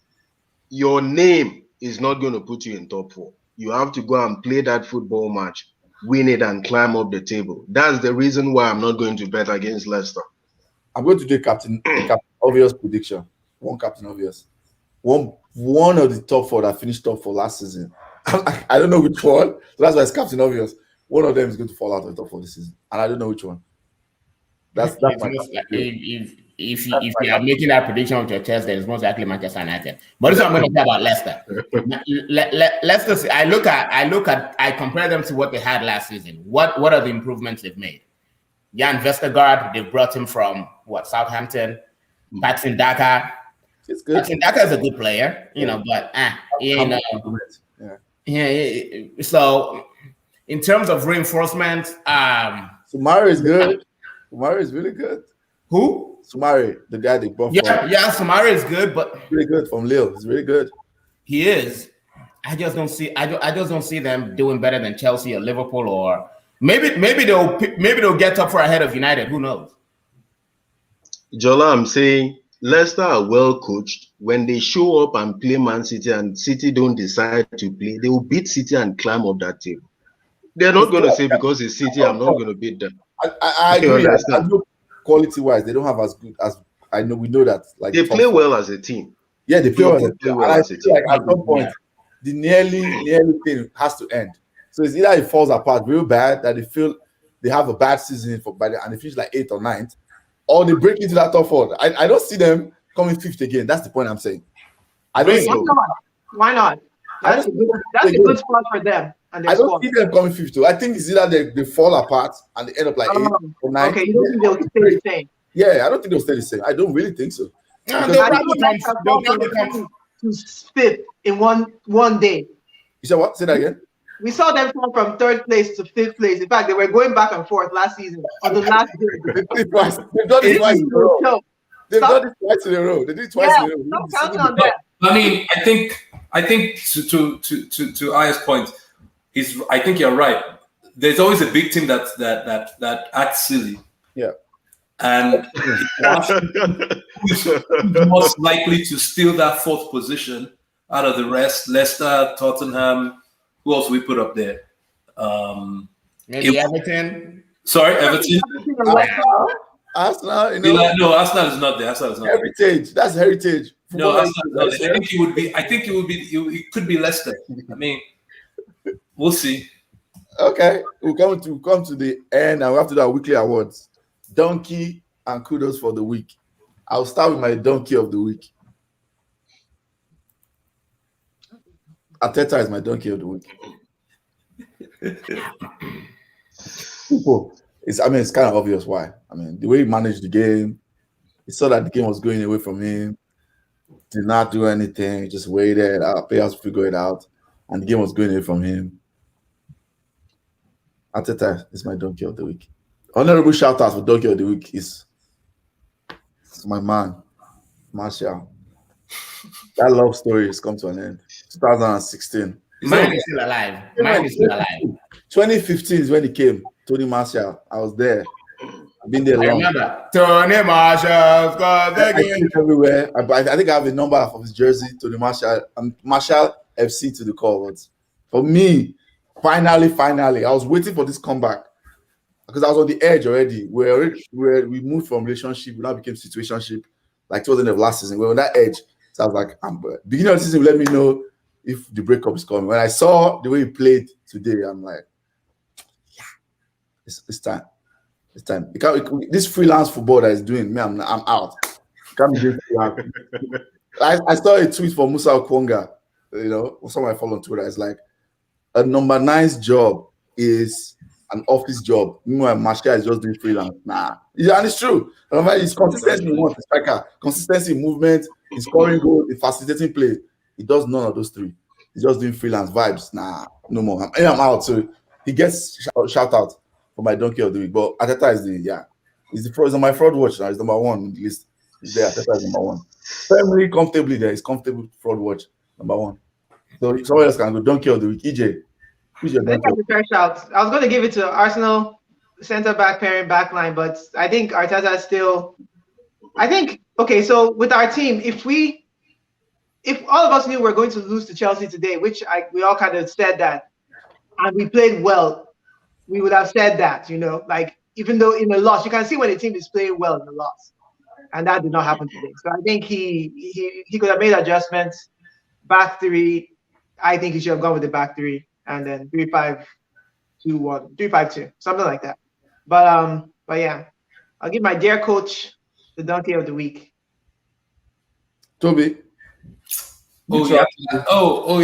Your name is not going to put you in top 4. You have to go and play that football match, win it, and climb up the table. That's the reason why I'm not going to bet against Leicester. I'm going to do Captain Obvious prediction. One Captain Obvious. One of the top 4 that finished top 4 last season. I don't know which one. So that's why it's Captain Obvious. One of them is going to fall out of the top 4 this season. And I don't know which one. That's my if you are making that prediction with your chest, then it's most likely Manchester United. But this is what I'm going to say about Leicester. Leicester, I compare them to what they had last season. What are the improvements they've made? Jan Vestergaard, they brought him from Southampton. Patson Daka. It's good. Patson Daka is a good player, but he ain't. So in terms of reinforcement, Sumari is good. Sumari is really good. Who? Sumari, the guy they brought. Sumari is good, but really good from Lille. He's really good. He is. I just don't see them doing better than Chelsea or Liverpool, or maybe they'll get up for ahead of United. Who knows? Jola, I'm saying Leicester are well coached. When they show up and play Man City and City don't decide to play, they will beat City and climb up that table. They're not going to say because it's City, I'm not going to beat them. I agree. Quality-wise, they don't have as good as I know. We know that they play well as a team. Yeah, they play well as a team. Like at some point, the nearly thing has to end. So it's either it falls apart real bad that they feel they have a bad season and they finish like 8th or 9th, or they break into that top 4. I don't see them coming 5th again. That's the point I'm saying. I don't see. Why not? That's a good spot for them. I don't see them coming 5th. I think it's either they fall apart and they end up like 8th or 9th. Okay, you don't think they'll stay the same? Yeah, I don't think they'll stay the same. I don't really think so. They'll probably come to 5th in one day. You said what? Say that again. We saw them fall from 3rd place to 5th place. In fact, they were going back and forth last season on the last day. They've done it twice in a row. They've done it twice in a row. They did it twice in a row. Stop counting on them. I mean, I think to Aya's point, I think you're right. There's always a big team that acts silly. Yeah. And who's most likely to steal that 4th position out of the rest? Leicester, Tottenham, Who else we put up there? Maybe Everton. Sorry, Everton. Arsenal, No, Arsenal is not there. Arsenal is not heritage. There. That's heritage. No, Arsenal is not there. I think it would be. It could be Leicester. I mean, we'll see. Okay, we'll come to the end, and we have to do our weekly awards. Donkey and kudos for the week. I'll start with my donkey of the week. Arteta is my donkey of the week. It's kind of obvious why. I mean, the way he managed the game, he saw that the game was going away from him, did not do anything, just waited, players figure it out, and the game was going away from him. Arteta is my donkey of the week. Honorable shout out for donkey of the week is my man, Martial. That love story has come to an end. 2016. Mine is still alive. 2015 is when he came. Tony Martial. I was there. I've been there long. I remember. Tony Martial. I think everywhere. I think I have a number of his jersey. Tony Martial. Martial FC to the call. But for me, finally, I was waiting for this comeback because I was on the edge already. We moved from relationship, we now became situationship. Like towards the end of last season, we were on that edge. So I was like, beginning of the season, let me know if the breakup is coming. When I saw the way he played today, I'm like, yeah, it's time. It's time. This freelance football that is doing, man, I'm out. I saw a tweet from Musa Okwonga, someone I follow on Twitter. It's like, a number 9's job is an office job. Meanwhile, Martial is just doing freelance. Nah. Yeah, and it's true. It's consistency in striker, consistency in movement, in scoring goals, in facilitating play. He does none of those three. He's just doing freelance vibes. Nah, no more. I'm out. So he gets shout out for my donkey of the week. But Arteta he's on my fraud watch now. He's number 1 on the list. He's there. Arteta is number 1. Family comfortably there. He's comfortable fraud watch number 1. So someone else can go donkey of the week. EJ, who's your donkey? I was going to give it to Arsenal center back pairing back line, but I think Arteta is still. Okay. So with our team, if all of us knew we're going to lose to Chelsea today, which we all kind of said that, and we played well, we would have said that. Like even though in a loss, you can see when a team is playing well in a loss, and that did not happen today. So I think he could have made adjustments. Back three. I think he should have gone with the back three and then 3-5-2-1, 3-5-2, something like that. But yeah, I'll give my dear coach the donkey of the week. Toby. You're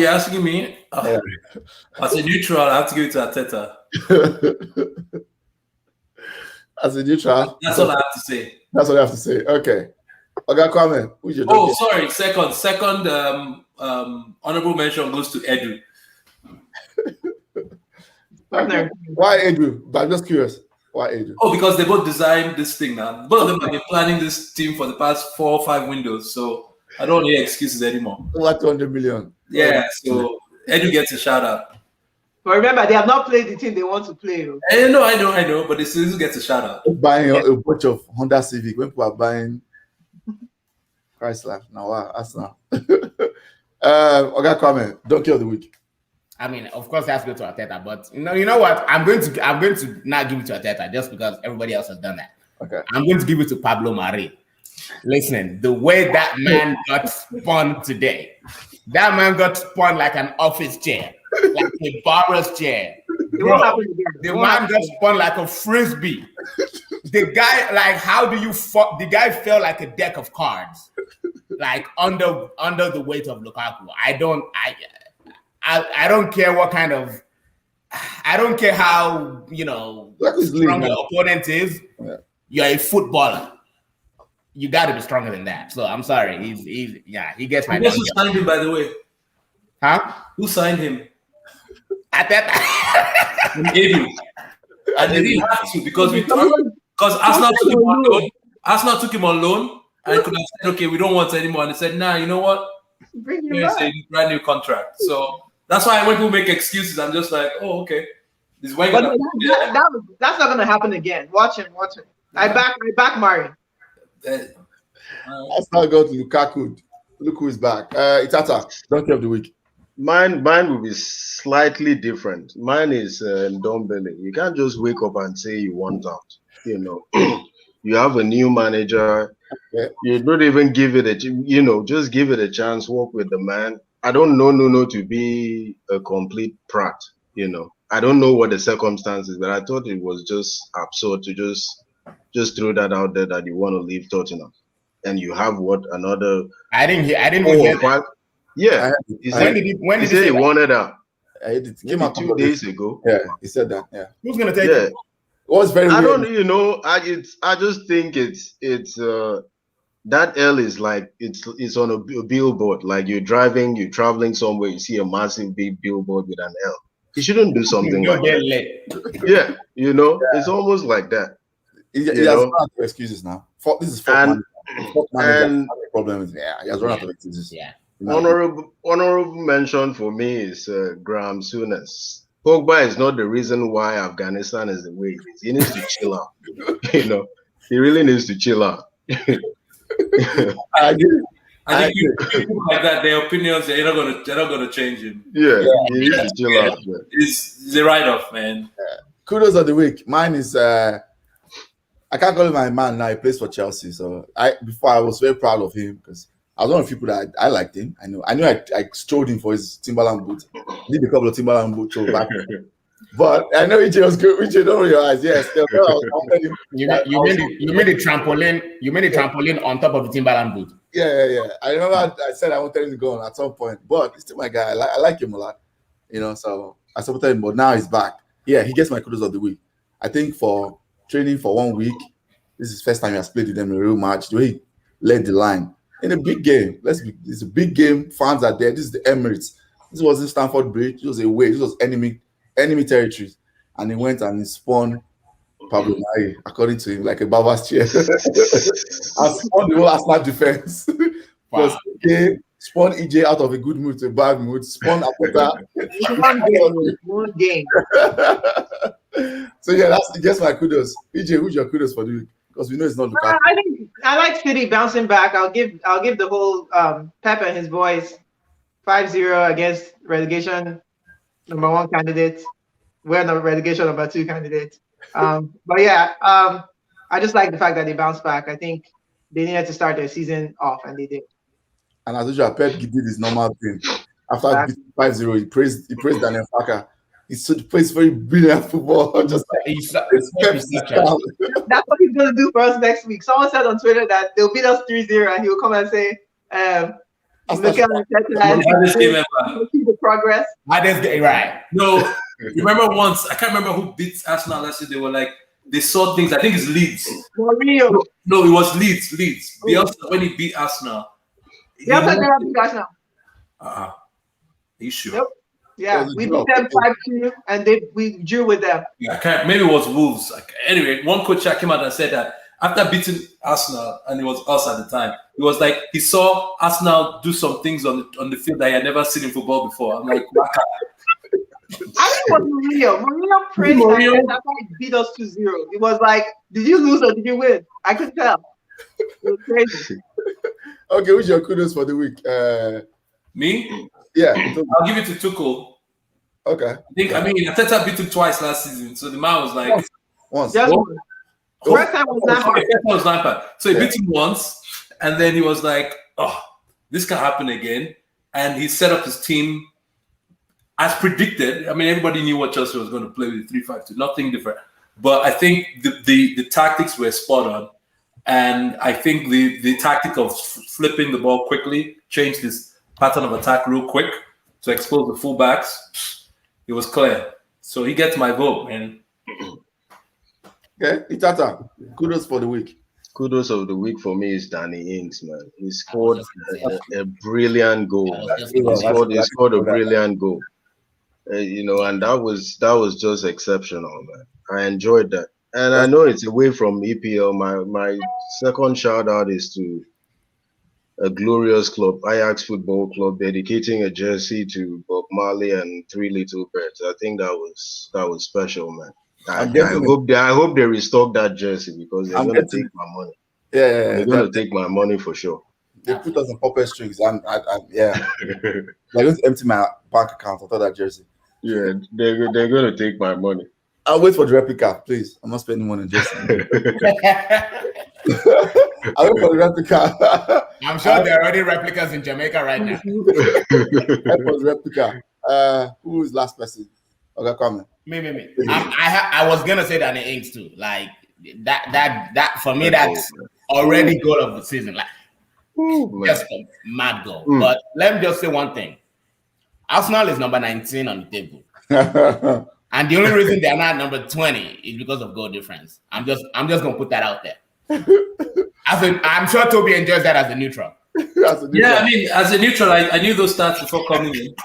asking me? Yeah. As a neutral, I have to give it to Arteta. As a neutral? That's all I have to say. That's what I have to say. Okay. Okay, Kwame, who's your donkey? Sorry. Second honorable mention goes to Edu. Why Edu? But I'm just curious. Why Edu? Because they both designed this thing now. Both of them have been planning this team for the past 4 or 5 windows. So I don't hear excuses anymore. Over 200 million. Yeah, so Edu gets a shout out. But remember, they have not played the team they want to play. I know, but they still gets a shout out. Buying a bunch of Honda Civic when people are buying Chrysler. Now, Arsenal. Okay, comment. Donkey of the week. I mean, of course, that's go to Arteta, but you know what? I'm going to not give it to Arteta just because everybody else has done that. Okay. I'm going to give it to Pablo Mari. Listen, the way that man got spun today, that man got spun like an office chair, like a barber's chair. The man got spun like a frisbee. The guy, like, how do you fuck? The guy fell like a deck of cards, like under the weight of Lukaku. I don't care what kind of. I don't care how strong your opponent is. Yeah. You're a footballer. You got to be stronger than that. So I'm sorry. He gets my. Who signed him, by the way? Huh? Who signed him? At that time. And they didn't have to because Arsenal took him on loan. Arsenal took him on loan and could have said, okay, we don't want anymore. And they said, nah, you know what? Here's a brand new contract. So that's why when people make excuses, I'm just like, oh, okay. This is that's not gonna happen again. Watch him. I back Mari. Let's now go to Lukaku. Look who is back. Itata, donkey of the week. Mine will be slightly different. Mine is Ndombele. You can't just wake up and say you want out. You know, you have a new manager. Yeah. You don't even give it just give it a chance. Work with the man. I don't know Nuno to be a complete prat. You know, I don't know what the circumstances, but I thought it was just absurd to just throw that out there that you want to leave Tottenham, and you have another. I didn't four hear or five. Yeah, when did he say he wanted out? It came Maybe out 2 days ago. Yeah, he said that. Yeah, who's gonna take Yeah, it? it was very I weird. don't. I just think it's that L is like it's on a billboard. Like you're traveling somewhere, you see a massive big billboard with an L. You shouldn't do something like that. Yeah, it's almost like that. He has run out of excuses now. This is fourth manager. And problem is, he has run out of excuses. Yeah. Honorable mention for me is Graham Souness. Pogba is not the reason why Afghanistan is the way it is. He needs to chill out. He really needs to chill out. I agree. I think people like that, their opinions, they're not gonna change him. Yeah, he needs to chill out. It's a write-off, man. Kudos of the week. Mine is I can't call him my man now. He plays for Chelsea. So before I was very proud of him because I was one of the people that I liked him. I knew I strode him for his Timberland boot. Did a couple of Timberland boot throw back. But I know EJ was good. EJ, don't roll your eyes. Yes, you made a trampoline. You made a trampoline on top of the Timberland boot. Yeah. I remember I said I wanted him to go on at some point, but he's still my guy. I like him a lot. So I supported him, but now he's back. Yeah, he gets my kudos of the week. I think for training for 1 week, this is the first time he has played with them in a real match. The way he led the line in a big game. It's a big game. Fans are there. This is the Emirates. This wasn't Stamford Bridge. This was away. This was enemy territories. And he went and he spun Pablo Mari, according to him, like a Baba's chair. And spun the whole Arsenal defense. Wow. Spun EJ out of a good mood to a bad mood. Spun Apota. One game. So yeah, that's my kudos. EJ, who's your kudos for the week? Because we know it's not Lukaku. I think I like City bouncing back. I'll give the whole Pep and his boys 5-0 against relegation #1 candidate. We're not relegation #2 candidate. But yeah, I just like the fact that they bounced back. I think they needed to start their season off, and they did. And as usual, Pep did his normal thing. After 5-0, he praised Daniel Farker. He plays very brilliant football. Just that's what he's gonna do for us next week. Someone said on Twitter that they'll beat us 3-0, and he'll come and say, look at the progress. Right. No, remember once, I can't remember who beat Arsenal last year. They were like, they saw things. I think it's Leeds. No, it was Leeds. Bielsa, when he beat Arsenal. Bielsa never beat Arsenal. Are you sure? Yep. Yeah, we beat them 5-2, and we drew with them. Yeah, I can't. Maybe it was Wolves. Anyway, one coach came out and said that after beating Arsenal, and it was us at the time, it was like he saw Arsenal do some things on the field that he had never seen in football before. I'm like, I think it was Mourinho. Mourinho praised that after he beat us 2-0. It was like, did you lose or did you win? I could tell. It was crazy. Okay, who's your kudos for the week? Me? Yeah. I'll give it to Tuchel. Okay. I mean, Arteta beat him twice last season, so the man was like... Once. First time was Lampard. So he beat him once, and then he was like, oh, this can happen again. And he set up his team as predicted. I mean, everybody knew what Chelsea was going to play with 3-5-2, nothing different. But I think the tactics were spot on. And I think the tactic of flipping the ball quickly changed this pattern of attack real quick to expose the fullbacks. It was clear. So he gets my vote, man. Okay, Itata, kudos for the week. Kudos of the week for me is Danny Ings, man. He scored a brilliant goal. He scored a brilliant goal. And that was just exceptional, man. I enjoyed that. And I know it's away from EPL. My second shout out is to a glorious club, Ajax Football Club, dedicating a jersey to Bob Marley and Three Little Birds. I think that was special, man. I hope they restock that jersey because they're going to take my money. Yeah, they're going to take my money for sure. They put us on puppet strings, and yeah, like going to empty my bank account after that jersey. Yeah, they're going to take my money. I'll wait for the replica, please. I'm not spending money on jersey. I'll wait for the replica. I'm sure there are already replicas in Jamaica right now. Wait for the replica. Who is last person? Okay, come. Me. I was gonna say Danny Ings too. Like that for me, that's already goal of the season. Like just a mad goal. But let me just say one thing. Arsenal is number 19 on the table. And the only reason they're not number 20 is because of goal difference. I'm just gonna put that out there. I'm sure Toby enjoys that as a neutral. Yeah, I mean, as a neutral, I knew those stats before coming in.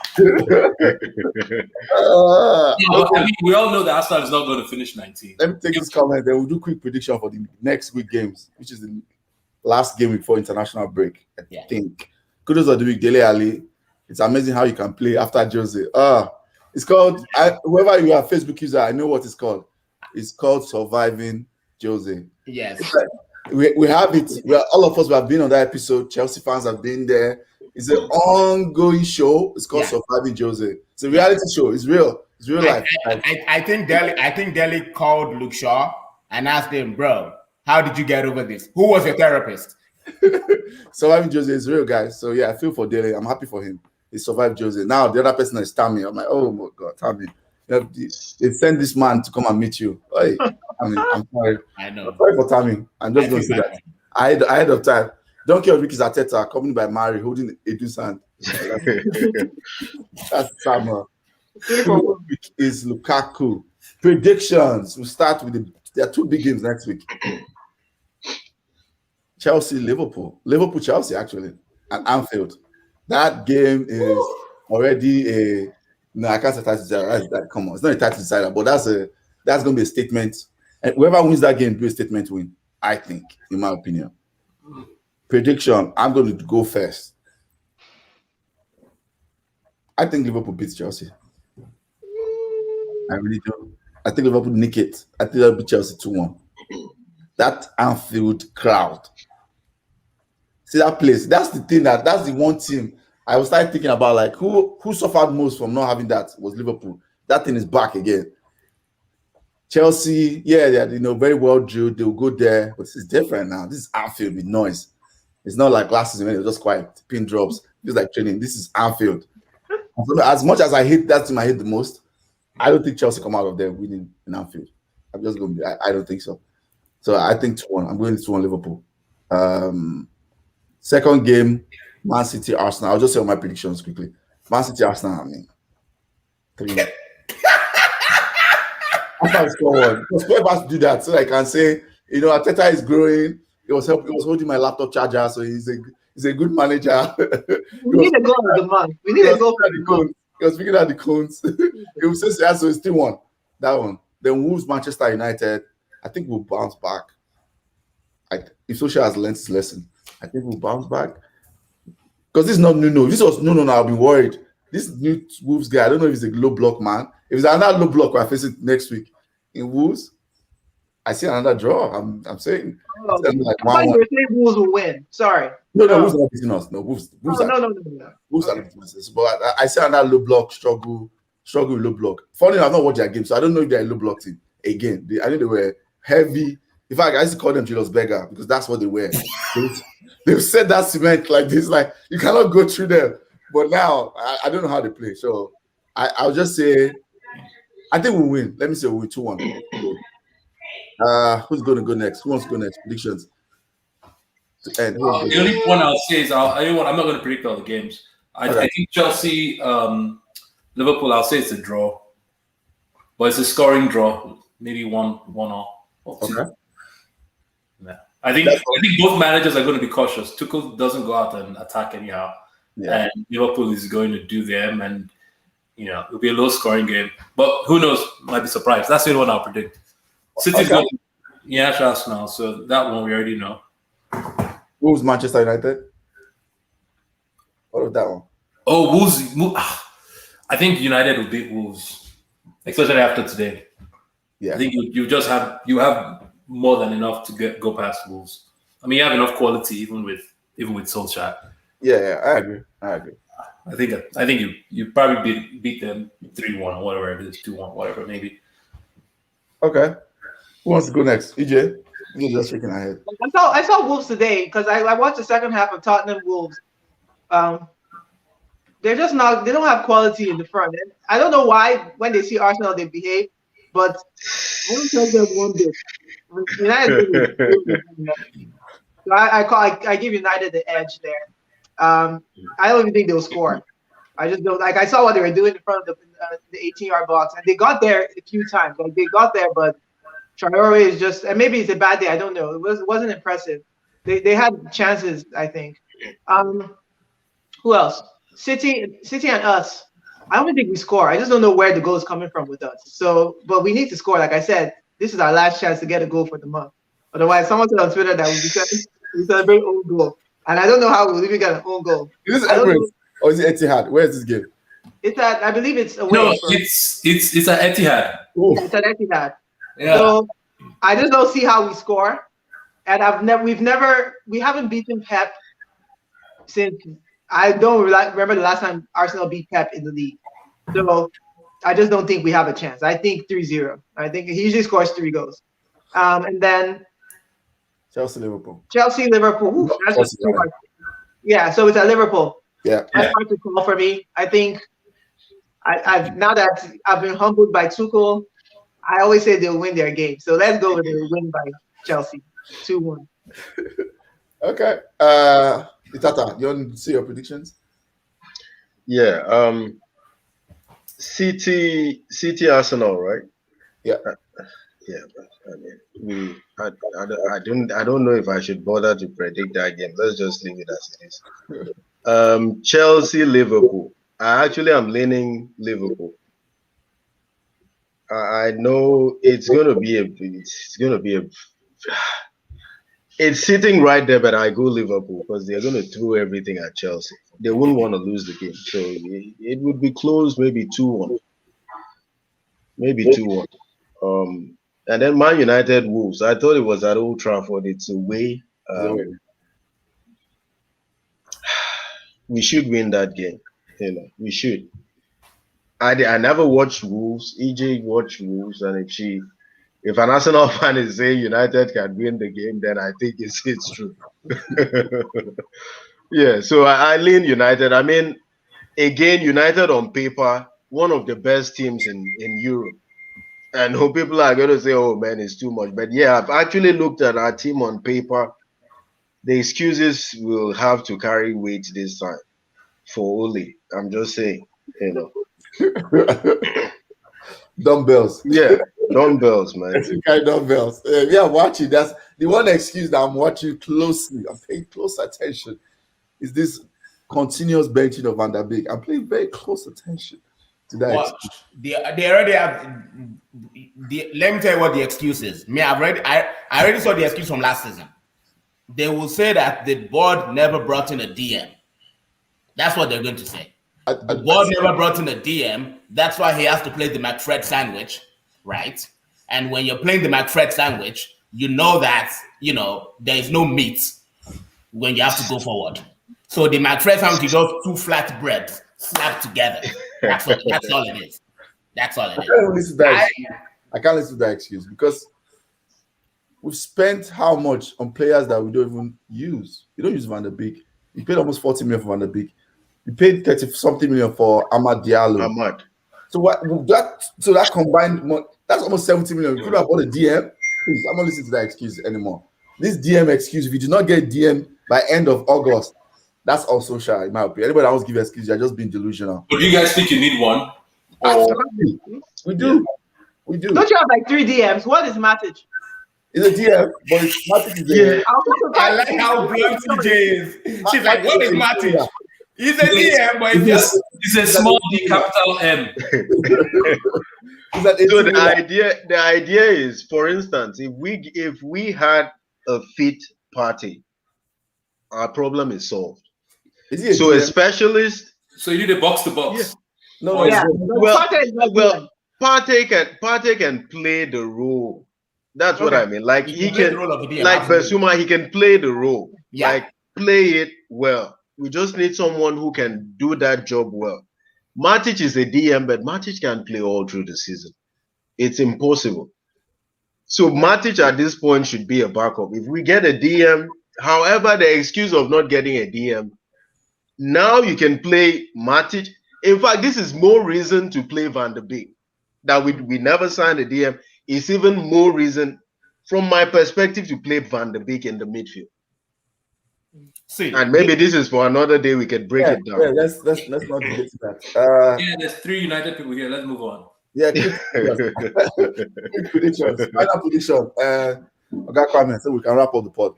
I mean, we all know that Arsenal is not going to finish 19. Let me take this comment. Then we'll do quick prediction for the next week games, which is the last game before international break. I think. Kudos of the week, Dele Alli. It's amazing how you can play after Jose. It's called, whoever you are, Facebook user, I know what it's called. It's called Surviving Jose. Yes. We have it. All of us have been on that episode. Chelsea fans have been there. It's an ongoing show. It's called Surviving Jose. It's a reality show. It's real. It's real life. I think Dele called Luke Shaw and asked him, bro, how did you get over this? Who was your therapist? Surviving Jose is real, guys. So yeah, I feel for Dele. I'm happy for him. He survived Jose. Now the other person is Tammy. I'm like, oh my God, Tammy. They sent this man to come and meet you. Hey, I'm sorry. I know. I'm sorry for Tammy. I'm just going to say that. Ahead of time. Donkey of Ricky's Arteta, accompanied by Mari, holding Edu's hand. That's Samuel. Week is Lukaku. Predictions. We'll start with there are two big games next week. Chelsea, Liverpool. Liverpool, Chelsea, actually. And Anfield. That game is already no, I can't say title decider. Come on, it's not a title decider, but that's going to be a statement. And whoever wins that game, do a statement win. I think, in my opinion. Prediction: I'm going to go first. I think Liverpool beats Chelsea. I really do. I think Liverpool nick it. I think they'll beat Chelsea 2-1. That Anfield crowd. See that place? That's the thing. That's the one team. I was started thinking about like who suffered most from not having that was Liverpool. That thing is back again. Chelsea, they're very well drilled. They'll go there, but this is different now. This is Anfield with noise. It's not like last season when it was just quiet, pin drops, just like training. This is Anfield. As much as I hate that team, I hate the most. I don't think Chelsea come out of there winning in Anfield. I'm just going to be. I don't think so. So I think 2-1. I'm going to 2-1 Liverpool. Second game. Man City, Arsenal. I'll just say all my predictions quickly. Man City, Arsenal. I mean, 3-1. After score one, because whoever has to do that, so I can say, Arteta is growing. He was holding my laptop charger, so he's a good manager. We need a goal of the month. We need a goal of the month. He was figuring out the cones. He was saying, so it's 3-1. That one. Then Wolves, Manchester United. I think we'll bounce back. If Solskjaer has learned his lesson, I think we'll bounce back. Because this is not Nuno. If this was Nuno, I'll be worried. This new Wolves guy, I don't know if he's a low block man. If it's another low block, I face it next week in Wolves. I see another draw. I'm saying. Like 1-1. Wolves will win. Sorry. No, Wolves are not beating us. No, Wolves. No. Wolves are not beating us. But I see another low block struggle with low block. Funny, I've not watched their game, so I don't know if they're a low block team. Again, I know they were heavy. In fact, I used to call them Julius Berger because that's what they were. They've said that cement like this, like you cannot go through them. But now I don't know how they play. So I'll just say I think we'll win. Let me say we'll win 2-1. Who's going to go next? Who wants to go next? Predictions. To end. The only one I'll say is I'm not going to predict all the games. I think Chelsea, Liverpool. I'll say it's a draw, but it's a scoring draw. Maybe 1-1 or 2. Okay. Yeah. I think both managers are going to be cautious. Tuchel doesn't go out and attack anyhow, and Liverpool is going to do them, and it'll be a low-scoring game. But who knows? Might be surprised. That's the only one I'll predict. City's going to Arsenal, so that one we already know. Wolves, Manchester United. What of that one? Oh, Wolves. I think United will beat Wolves, especially after today. Yeah, I think you have more than enough to go past Wolves. I mean, you have enough quality even with even with Solskjaer. Yeah, I agree. I think you probably beat them 3-1 or whatever it is, 2-1, whatever maybe. Okay. Who wants to go next? EJ? You're just shaking her head. I saw Wolves today because I watched the second half of Tottenham Wolves. They're just not. They don't have quality in the front. And I don't know why when they see Arsenal they behave, but I don't tell them one bit. United. So I give United the edge there. I don't even think they'll score. I just don't. Like I saw what they were doing in front of the 18-yard box, and they got there a few times. Like they got there, but Traore is just, and maybe it's a bad day. I don't know. It wasn't impressive. They had chances, I think. Who else? City and us. I don't think we score. I just don't know where the goal is coming from with us. So, but we need to score. Like I said, this is our last chance to get a goal for the month. Otherwise, someone said on Twitter that we celebrate own goal, and I don't know how we'll even get an own goal. Is this Emirates or is it Etihad? Where is this game? It's at, I believe it's away. No, it's at Etihad. Yeah, it's at Etihad. Yeah. So I just don't see how we score, and we haven't beaten Pep since I don't remember the last time Arsenal beat Pep in the league. So I just don't think we have a chance. I think 3-0. I think he usually scores 3 goals, and then Chelsea, Liverpool. Ooh, that's just too hard. Yeah, so it's at Liverpool. Yeah. That's hard to call for me. I think I've now that I've been humbled by Tuchel, I always say they'll win their game. So let's go with the win by Chelsea, 2-1. Okay. Itata, you want to see your predictions? Yeah. City Arsenal, right? Yeah. Yeah, but I mean, I don't know if I should bother to predict that game. Let's just leave it as it is. Chelsea, Liverpool. I actually am leaning Liverpool. I know it's sitting right there, but I go Liverpool because they're going to throw everything at Chelsea. They wouldn't want to lose the game, so it would be close, maybe 2-1, maybe 2-1. And then Man United Wolves. I thought it was at Old Trafford. It's away. We should win that game. We should. I never watched Wolves. EJ watched Wolves, and if an Arsenal fan is saying United can win the game, then I think it's true. Yeah, so I lean United. I mean, again, United on paper, one of the best teams in Europe. And people are going to say, oh, man, it's too much. But, yeah, I've actually looked at our team on paper. The excuses will have to carry weight this time for Ole. I'm just saying, Dumbbells. Yeah, dumbbells, man. Dumbbells. Yeah, watching. That's the one excuse that I'm watching closely. I'm paying close attention. Is this continuous benching of Van der Beek? I'm paying very close attention to that. Well, they already have. Let me tell you what the excuse is. I already saw the excuse from last season. They will say that the board never brought in a DM. That's what they're going to say. The board never brought in a DM. That's why he has to play the McFred sandwich, right? And when you're playing the McFred sandwich, you know that there is no meat when you have to go forward. So the McFred sandwich is just 2 flat breads slapped together. That's all it is. That's all it is. I can't listen to that excuse because we've spent how much on players that we don't even use. We don't use Van der Beek. We paid almost 40 million for Van der Beek. We paid 30-something million for Amad Diallo. So that combined, that's almost 70 million. We could have bought a DM. Please, I'm not listening to that excuse anymore. This DM excuse, if you do not get DM by end of August, that's also shy, in my opinion. Anybody else give an excuse, you're just being delusional. But do you guys think you need one? Absolutely. We do. We do. Don't you have like 3 DMs? What is Matic? It's a DM, but Matic is a I like how blunt CJ is. She's like, what is Matic? He's a DM, but it's a small D, capital M. So the idea is, for instance, if we had a fit party, our problem is solved. So a specialist. So you need a box to box. Yeah. Partey can play the role. That's what I mean. Like he can, like Basuma, he can play the role. Yeah. Like play it well. We just need someone who can do that job well. Matic is a DM, but Matic can't play all through the season. It's impossible. So Matic at this point should be a backup. If we get a DM, however, the excuse of not getting a DM, now you can play Matic. In fact, this is more reason to play Van de Beek. That we never signed a DM. It's even more reason, from my perspective, to play Van de Beek in the midfield. See, and maybe this is for another day. We can break it down. Yeah, let's not get to that. Yeah, there's 3 United people here. Let's move on. Yeah, predictions. Final prediction. I got comments so we can wrap up the pod.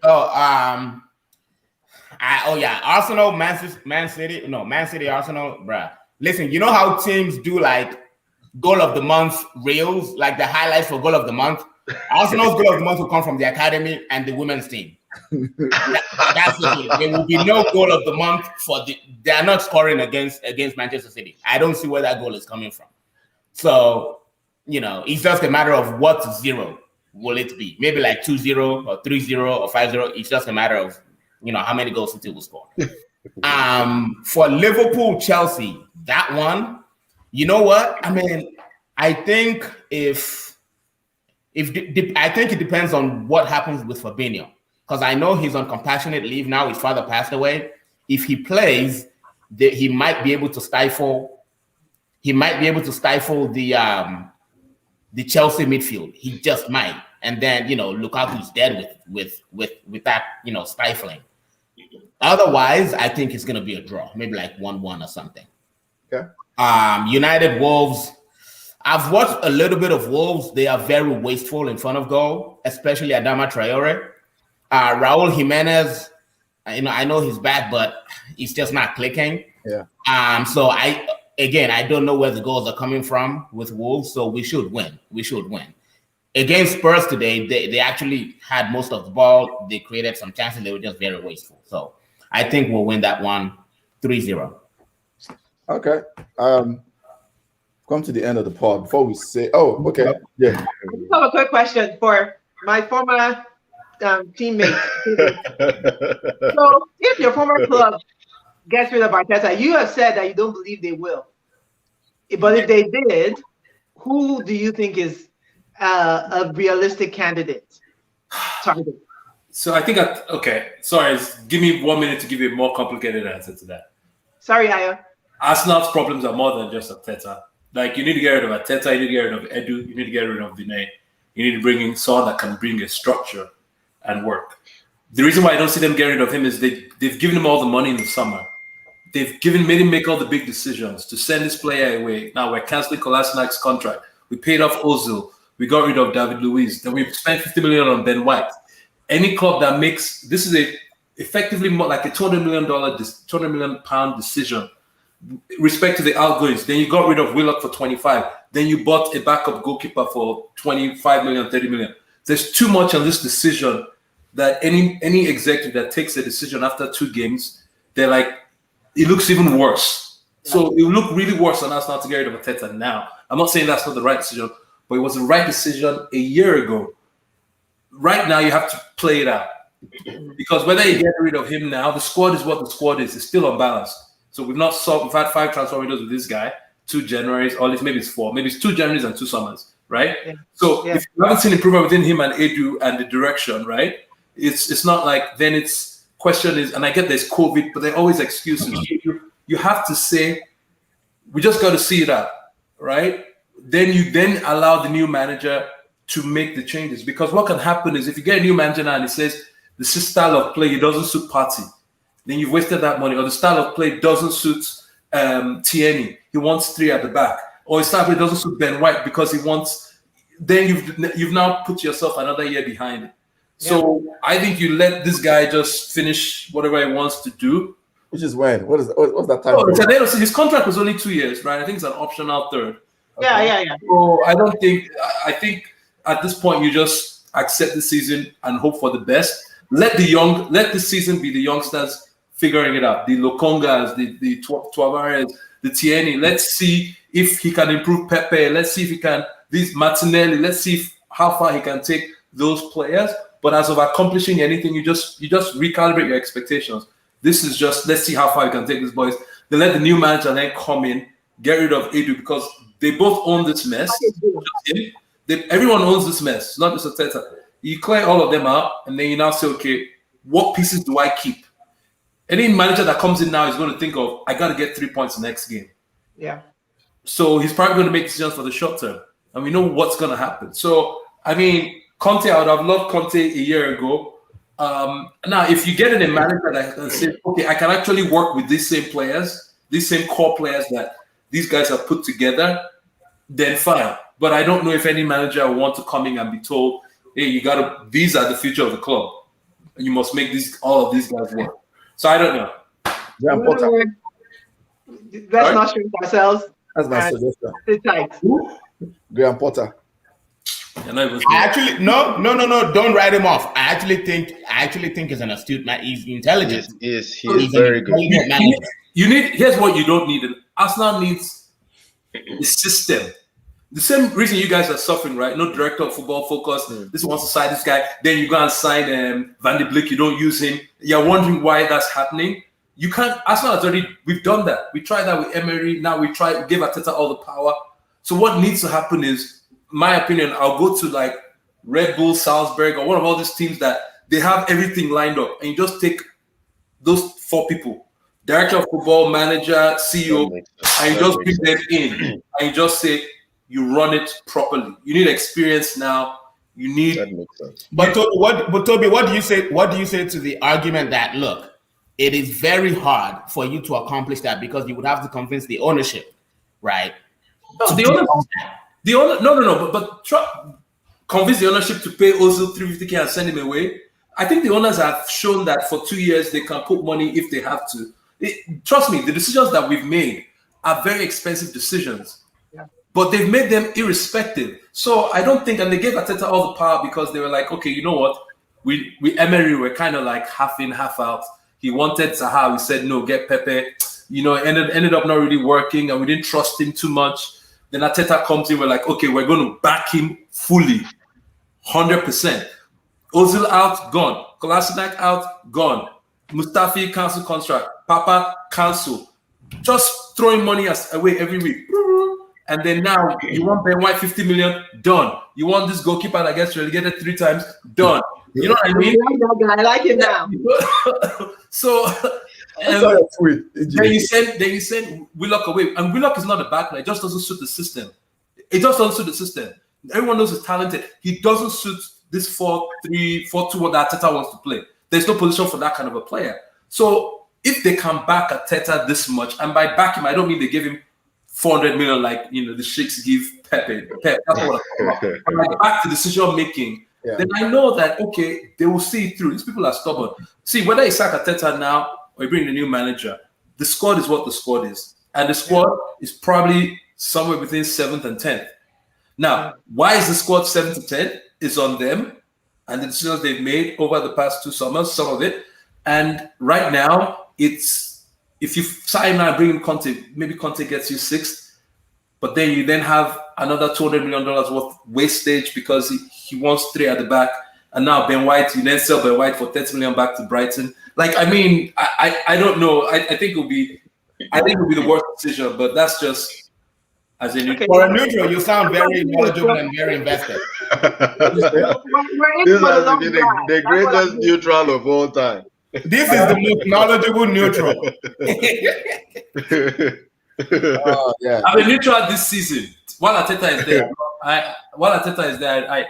Arsenal, Man City, Arsenal, bruh. Listen, you know how teams do like goal of the month reels, like the highlights for goal of the month? Arsenal's goal of the month will come from the academy and the women's team. That's it. There will be no goal of the month they are not scoring against Manchester City. I don't see where that goal is coming from. So, it's just a matter of what zero will it be. Maybe like 2-0 or 3-0 or 5-0. It's just a matter of, how many goals City will score. For Liverpool, Chelsea, that one, you know what? I mean, I think I think it depends on what happens with Fabinho, because I know he's on compassionate leave now. His father passed away. If he plays, he might be able to stifle. He might be able to stifle the Chelsea midfield. He just might, and then Lukaku's dead with that stifling. Otherwise, I think it's gonna be a draw, maybe like 1-1 or something. Okay. United Wolves. I've watched a little bit of Wolves. They are very wasteful in front of goal, especially Adama Traore. Raul Jimenez, I know he's back, but he's just not clicking. Yeah. So I don't know where the goals are coming from with Wolves, so we should win. Against Spurs today, they actually had most of the ball. They created some chances. They were just very wasteful. So I think we'll win that one 3-0. Okay. Come to the end of the pod before we say, okay. Yeah. I have a quick question for my former teammate. So if your former club gets rid of Arteta, you have said that you don't believe they will. But if they did, who do you think is a realistic candidate? Target. So I think, sorry, give me 1 minute to give you a more complicated answer to that. Sorry, Aya. Arsenal's problems are more than just Arteta. Like, you need to get rid of Arteta, you need to get rid of Edu, you need to get rid of Vinay. You need to bring in someone that can bring a structure and work. The reason why I don't see them getting rid of him is they've given him all the money in the summer. They've made him make all the big decisions to send this player away. Now we're canceling Kolasinac's contract. We paid off Ozil. We got rid of David Luiz. Then we spent 50 million on Ben White. Any club that makes this is effectively more like a $200 million pound decision. Respect to the outgoings. Then you got rid of Willock for 25. Then you bought a backup goalkeeper for 25 million, 30 million. There's too much on this decision that any executive that takes a decision after 2 games, they're like, it looks even worse. So it will look really worse on us now to get rid of Arteta now. I'm not saying that's not the right decision, but it was the right decision a year ago. Right now, you have to play it out. Because whether you get rid of him now, the squad is what the squad is. It's still unbalanced. So we've had 5 transfer windows with this guy, 2 Januaries, or at least maybe it's 4. Maybe it's 2 Januaries and 2 summers, right? Yeah. So if you haven't seen improvement within him and Edu and the direction, right? It's not like then it's question is, and I get there's COVID, but there are always excuses. You have to say, we just got to see it out, right? Then you allow the new manager to make the changes. Because what can happen is if you get a new manager now and he says the style of play, it doesn't suit Partey, then you've wasted that money. Or the style of play doesn't suit Tierney. He wants 3 at the back. Or his style of play doesn't suit Ben White because he wants. Then you've now put yourself another year behind it. So I think you let this guy just finish whatever he wants to do. Which is when? What's that time? His contract was only 2 years, right? I think it's an optional 3rd. Yeah. So I think at this point you just accept the season and hope for the best. Let the season be the youngsters figuring it out. The Lokongas, the Tuavares, the Tierney. Let's see if he can improve Pepe. Let's see if he can, this Martinelli. Let's see how far he can take those players. But as of accomplishing anything, you just recalibrate your expectations. This is just, let's see how far you can take these boys. They let the new manager then come in, get rid of Edu, because they both own this mess. Everyone owns this mess, not just Arteta. You clear all of them out, and then you now say, okay, what pieces do I keep? Any manager that comes in now is going to think of, I got to get 3 points next game. Yeah. So he's probably going to make decisions for the short term, and we know what's going to happen. So, I mean, Conte, I would have loved Conte a year ago. Now, if you get in a manager that can say, okay, I can actually work with these same players, these same core players that these guys have put together, then fine. But I don't know if any manager will want to come in and be told, hey, these are the future of the club. And you must make all of these guys work. So I don't know. Graham Potter. Let's not shrink ourselves. That's my suggestion. Sit tight. Graham Potter. No, don't write him off. I actually think he's an astute man. He's intelligent. Yes, he is very good. Here's what you don't need. Arsenal needs a system. The same reason you guys are suffering, right? No director of football focus. This wants to sign this guy. Then you go and sign Van de Beek. You don't use him. You're wondering why that's happening. You can't. Arsenal has already. We've done that. We tried that with Emery. Now we give Arteta all the power. So what needs to happen is, my opinion, I'll go to like Red Bull, Salzburg, or one of all these teams that they have everything lined up, and you just take those 4 people: director of football, manager, CEO, and you just bring them in, and you just say, you run it properly. You need experience now. You need. That makes sense. But Toby, what do you say? What do you say to the argument that, look, it is very hard for you to accomplish that because you would have to convince the ownership, right? No, convince the ownership to pay Ozil 350k and send him away. I think the owners have shown that for 2 years they can put money if they have to. Trust me, the decisions that we've made are very expensive decisions. But they've made them irrespective. So I don't think, and they gave Arteta all the power because they were like, okay, you know what? We Emery were kind of like half in, half out. He wanted Zaha. We said, no, get Pepe. You know, ended up not really working, and we didn't trust him too much. Then Arteta comes in, we're like, okay, we're going to back him fully, 100%. Ozil out, gone. Kolasinac out, gone. Mustafi cancel contract. Papa cancel. Just throwing money away every week. And then now you want Ben White 50 million, done. You want this goalkeeper that gets relegated 3 times, done. You know what I mean? I like it now. So then you send Willock away, and Willock is not a bad player. It just doesn't suit the system. It just doesn't suit the system. Everyone knows he's talented. He doesn't suit this 4-3-4-2 that Arteta wants to play. There's no position for that kind of a player. So if they can back Arteta this much, and by back him, I don't mean they give him 400 million like the Sheiks give Pepe. That's what I'm talking about. Like back to decision making. Yeah. Then I know that okay, they will see it through. These people are stubborn. See, whether you sack Arteta now or you bring the new manager, the squad is what the squad is, and the squad is probably somewhere between 7th and 10th. Now, why is the squad 7th to 10th? It's on them and the decisions they've made over the past 2 summers, some of it. And right now, it's if you sign now and bring in Conte, maybe Conte gets you 6th, but then you then have another $200 million worth wastage because he wants 3 at the back. And now Ben White, you then sell Ben White for 30 million back to Brighton. Like, I mean, I don't know. I think it'll be the worst decision, but that's just as a neutral. For a neutral, you sound very knowledgeable and very invested. This has to be the greatest neutral of all time. This is the most knowledgeable neutral. Yeah. I'm a neutral this season. While Arteta is there,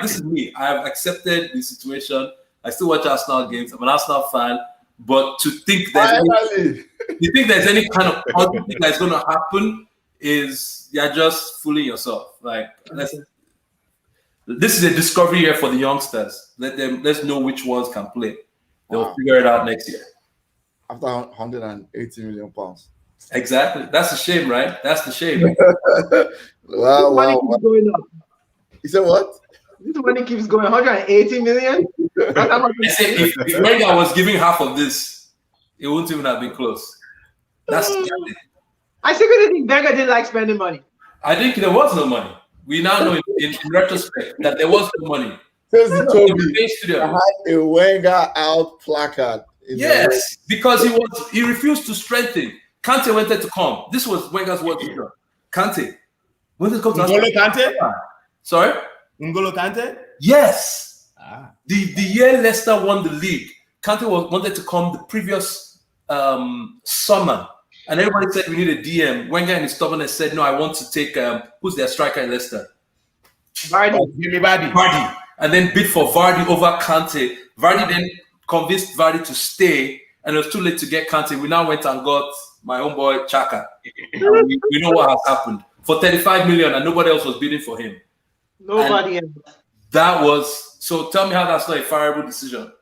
this is me. I have accepted the situation. I still watch Arsenal games. I'm an Arsenal fan, but to think there's any kind of positive thing that's going to happen is you're just fooling yourself. Like, this is a discovery year for the youngsters. Let's know which ones can play. They'll figure it out next year. After 180 million pounds. Exactly. That's a shame, right? That's the shame. Wow. Going up. You said what? This money keeps going. 180 million? If Wenger was giving half of this, it wouldn't even have been close. That's I secretly think Wenger didn't like spending money. I think there was no money. We now know in retrospect that there was no money. Says Toby, I had a Wenger out placard. Yes, because he refused to strengthen. Kante wanted to come. This was Wenger's word. Kante wanted to come to N'Golo Kante? Sorry? N'Golo Kante? Yes. The year Leicester won the league, Kante wanted to come the previous summer. And everybody said we need a DM. Wenger and his stubbornness said, no, I want to take who's their striker in Leicester? Vardy. And then bid for Vardy over Kante. Vardy then convinced Vardy to stay, and it was too late to get Kante. We now went and got my homeboy Chaka. We know what has happened. For 35 million, and nobody else was bidding for him. Nobody else. That was, so tell me how that's not a fireable decision.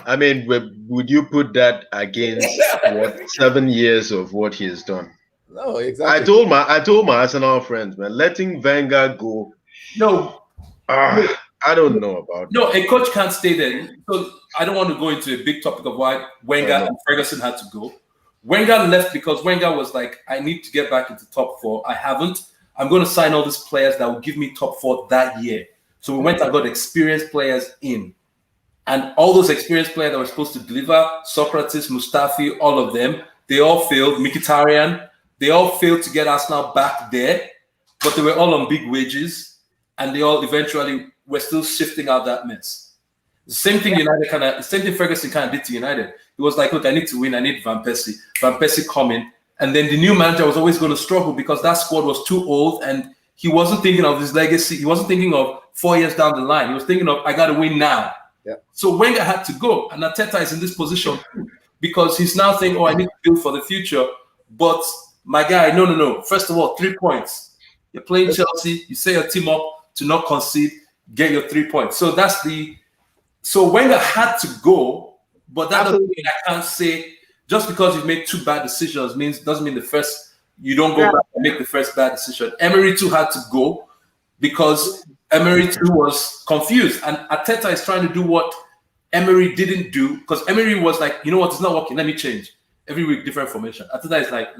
I mean, would you put that against 7 years of what he has done? No, exactly. I told my Arsenal friends, man, letting Wenger go. No. I don't know about it. No, a coach can't stay there. So I don't want to go into a big topic of why Wenger and Ferguson had to go. Wenger left because Wenger was like, I need to get back into top 4. I haven't. I'm going to sign all these players that will give me top 4 that year. So we went and got experienced players in. And all those experienced players that were supposed to deliver, Socrates, Mustafi, all of them, they all failed. Mkhitaryan, they all failed to get Arsenal back there. But they were all on big wages. And they all eventually were still shifting out that mess. The same thing same thing Ferguson kind of did to United. He was like, look, I need to win. I need Van Persie. Van Persie coming. And then the new manager was always going to struggle because that squad was too old and he wasn't thinking of his legacy. He wasn't thinking of 4 years down the line. He was thinking of, I got to win now. Yeah. So Wenger had to go. And Arteta is in this position too, because he's now saying, I need to build for the future. But my guy, no. First of all, 3 points. You're playing Chelsea. You set your team up to not concede, get your 3 points. So so Wenger had to go, but that doesn't mean I can't say just because you've made 2 bad decisions doesn't mean you don't go back and make the first bad decision. Emery too had to go because Emery too was confused, and Arteta is trying to do what Emery didn't do because Emery was like, you know what, it's not working. Let me change every week, different formation. Arteta is like,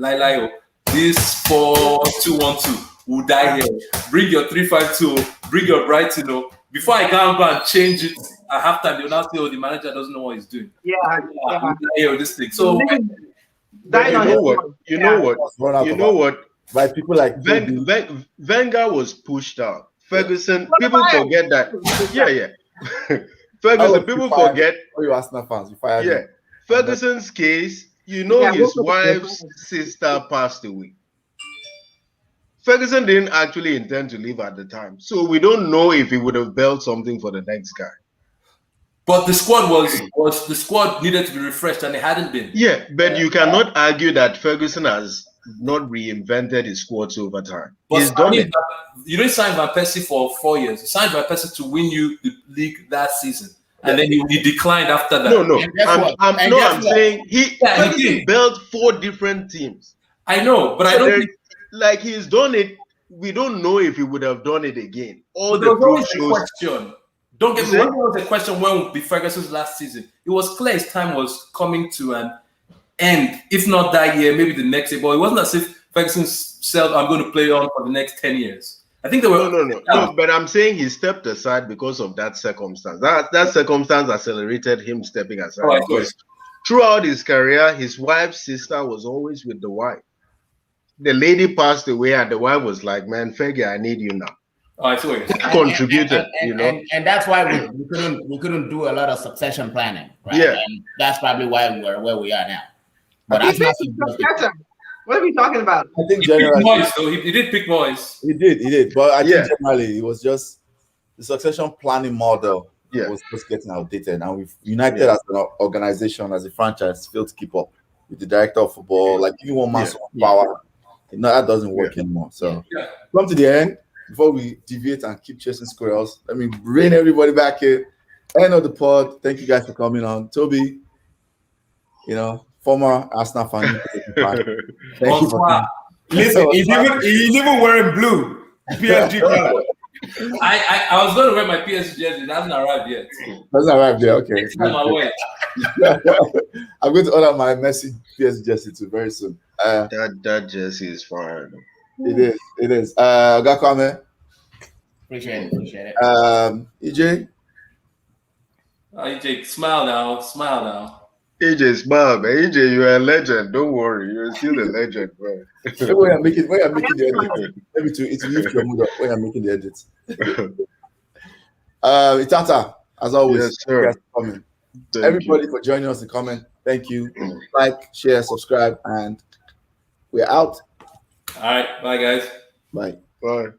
this 4-2-1-2. Will die here. Bring your 3-5-2. Bring your Brighton. Before I go and change it at halftime, they'll now say, the manager doesn't know what he's doing. Yeah. This thing. So you know what? By people like Wenger was pushed out. Ferguson, people forget that. Yeah. Ferguson, people forget. Oh, you Arsenal fans, you fired him. Ferguson's case, his wife's sister passed away. Ferguson didn't actually intend to leave at the time. So we don't know if he would have built something for the next guy. But the squad the squad needed to be refreshed and it hadn't been. Yeah, but you cannot argue that Ferguson has not reinvented his squads over time. But he's done it. You didn't sign Van Persie for 4 years. You signed Van Persie to win you the league that season. And then he declined after that. No. I'm saying Ferguson built 4 different teams. I know, but I don't think like he's done it. We don't know if he would have done it again. There was always a question. Don't get me wrong. There was a question when would be Ferguson's last season. It was clear his time was coming to an end. If not that year, maybe the next year. But it wasn't as if Ferguson said, "I'm going to play on for the next 10 years." I think there were no. But I'm saying he stepped aside because of that circumstance. That circumstance accelerated him stepping aside. Because throughout his career, his wife's sister was always with the wife. The lady passed away, and the wife was like, "Man, Fergie, I need you now." I saw it. Contributed, and that's why we couldn't do a lot of succession planning, right? Yeah, and that's probably why we're where we are now. But what are we talking about? I think generally, he did pick Moyes. He did, but I think generally it was just the succession planning model was just getting outdated, and we've United as an organization, as a franchise, failed to keep up with the director of football, like even one man power. No, that doesn't work anymore. So come to the end. Before we deviate and keep chasing squirrels, let me bring everybody back here. End of the pod. Thank you guys for coming on. Toby, former Arsenal fan. Thank you for Listen, he's even wearing blue. PSG color. I was going to wear my PSG jersey. It hasn't arrived yet. Hasn't arrived yet. Okay. It's on my way. I'm going to order my Messi PSG jersey too very soon. That jersey is fine. It is. Gakwame, Appreciate it. EJ. EJ, smile now. EJ, smile, man. EJ, you're a legend. Don't worry, you're still a legend, man. When you're making the edit, maybe to lift your mood up when you're making the edits. Itata, as always, Yes, sir. Coming. Thank Everybody you for joining us and comment. Thank you. Like, share, subscribe, and we're out. All right, bye guys. Bye. Bye.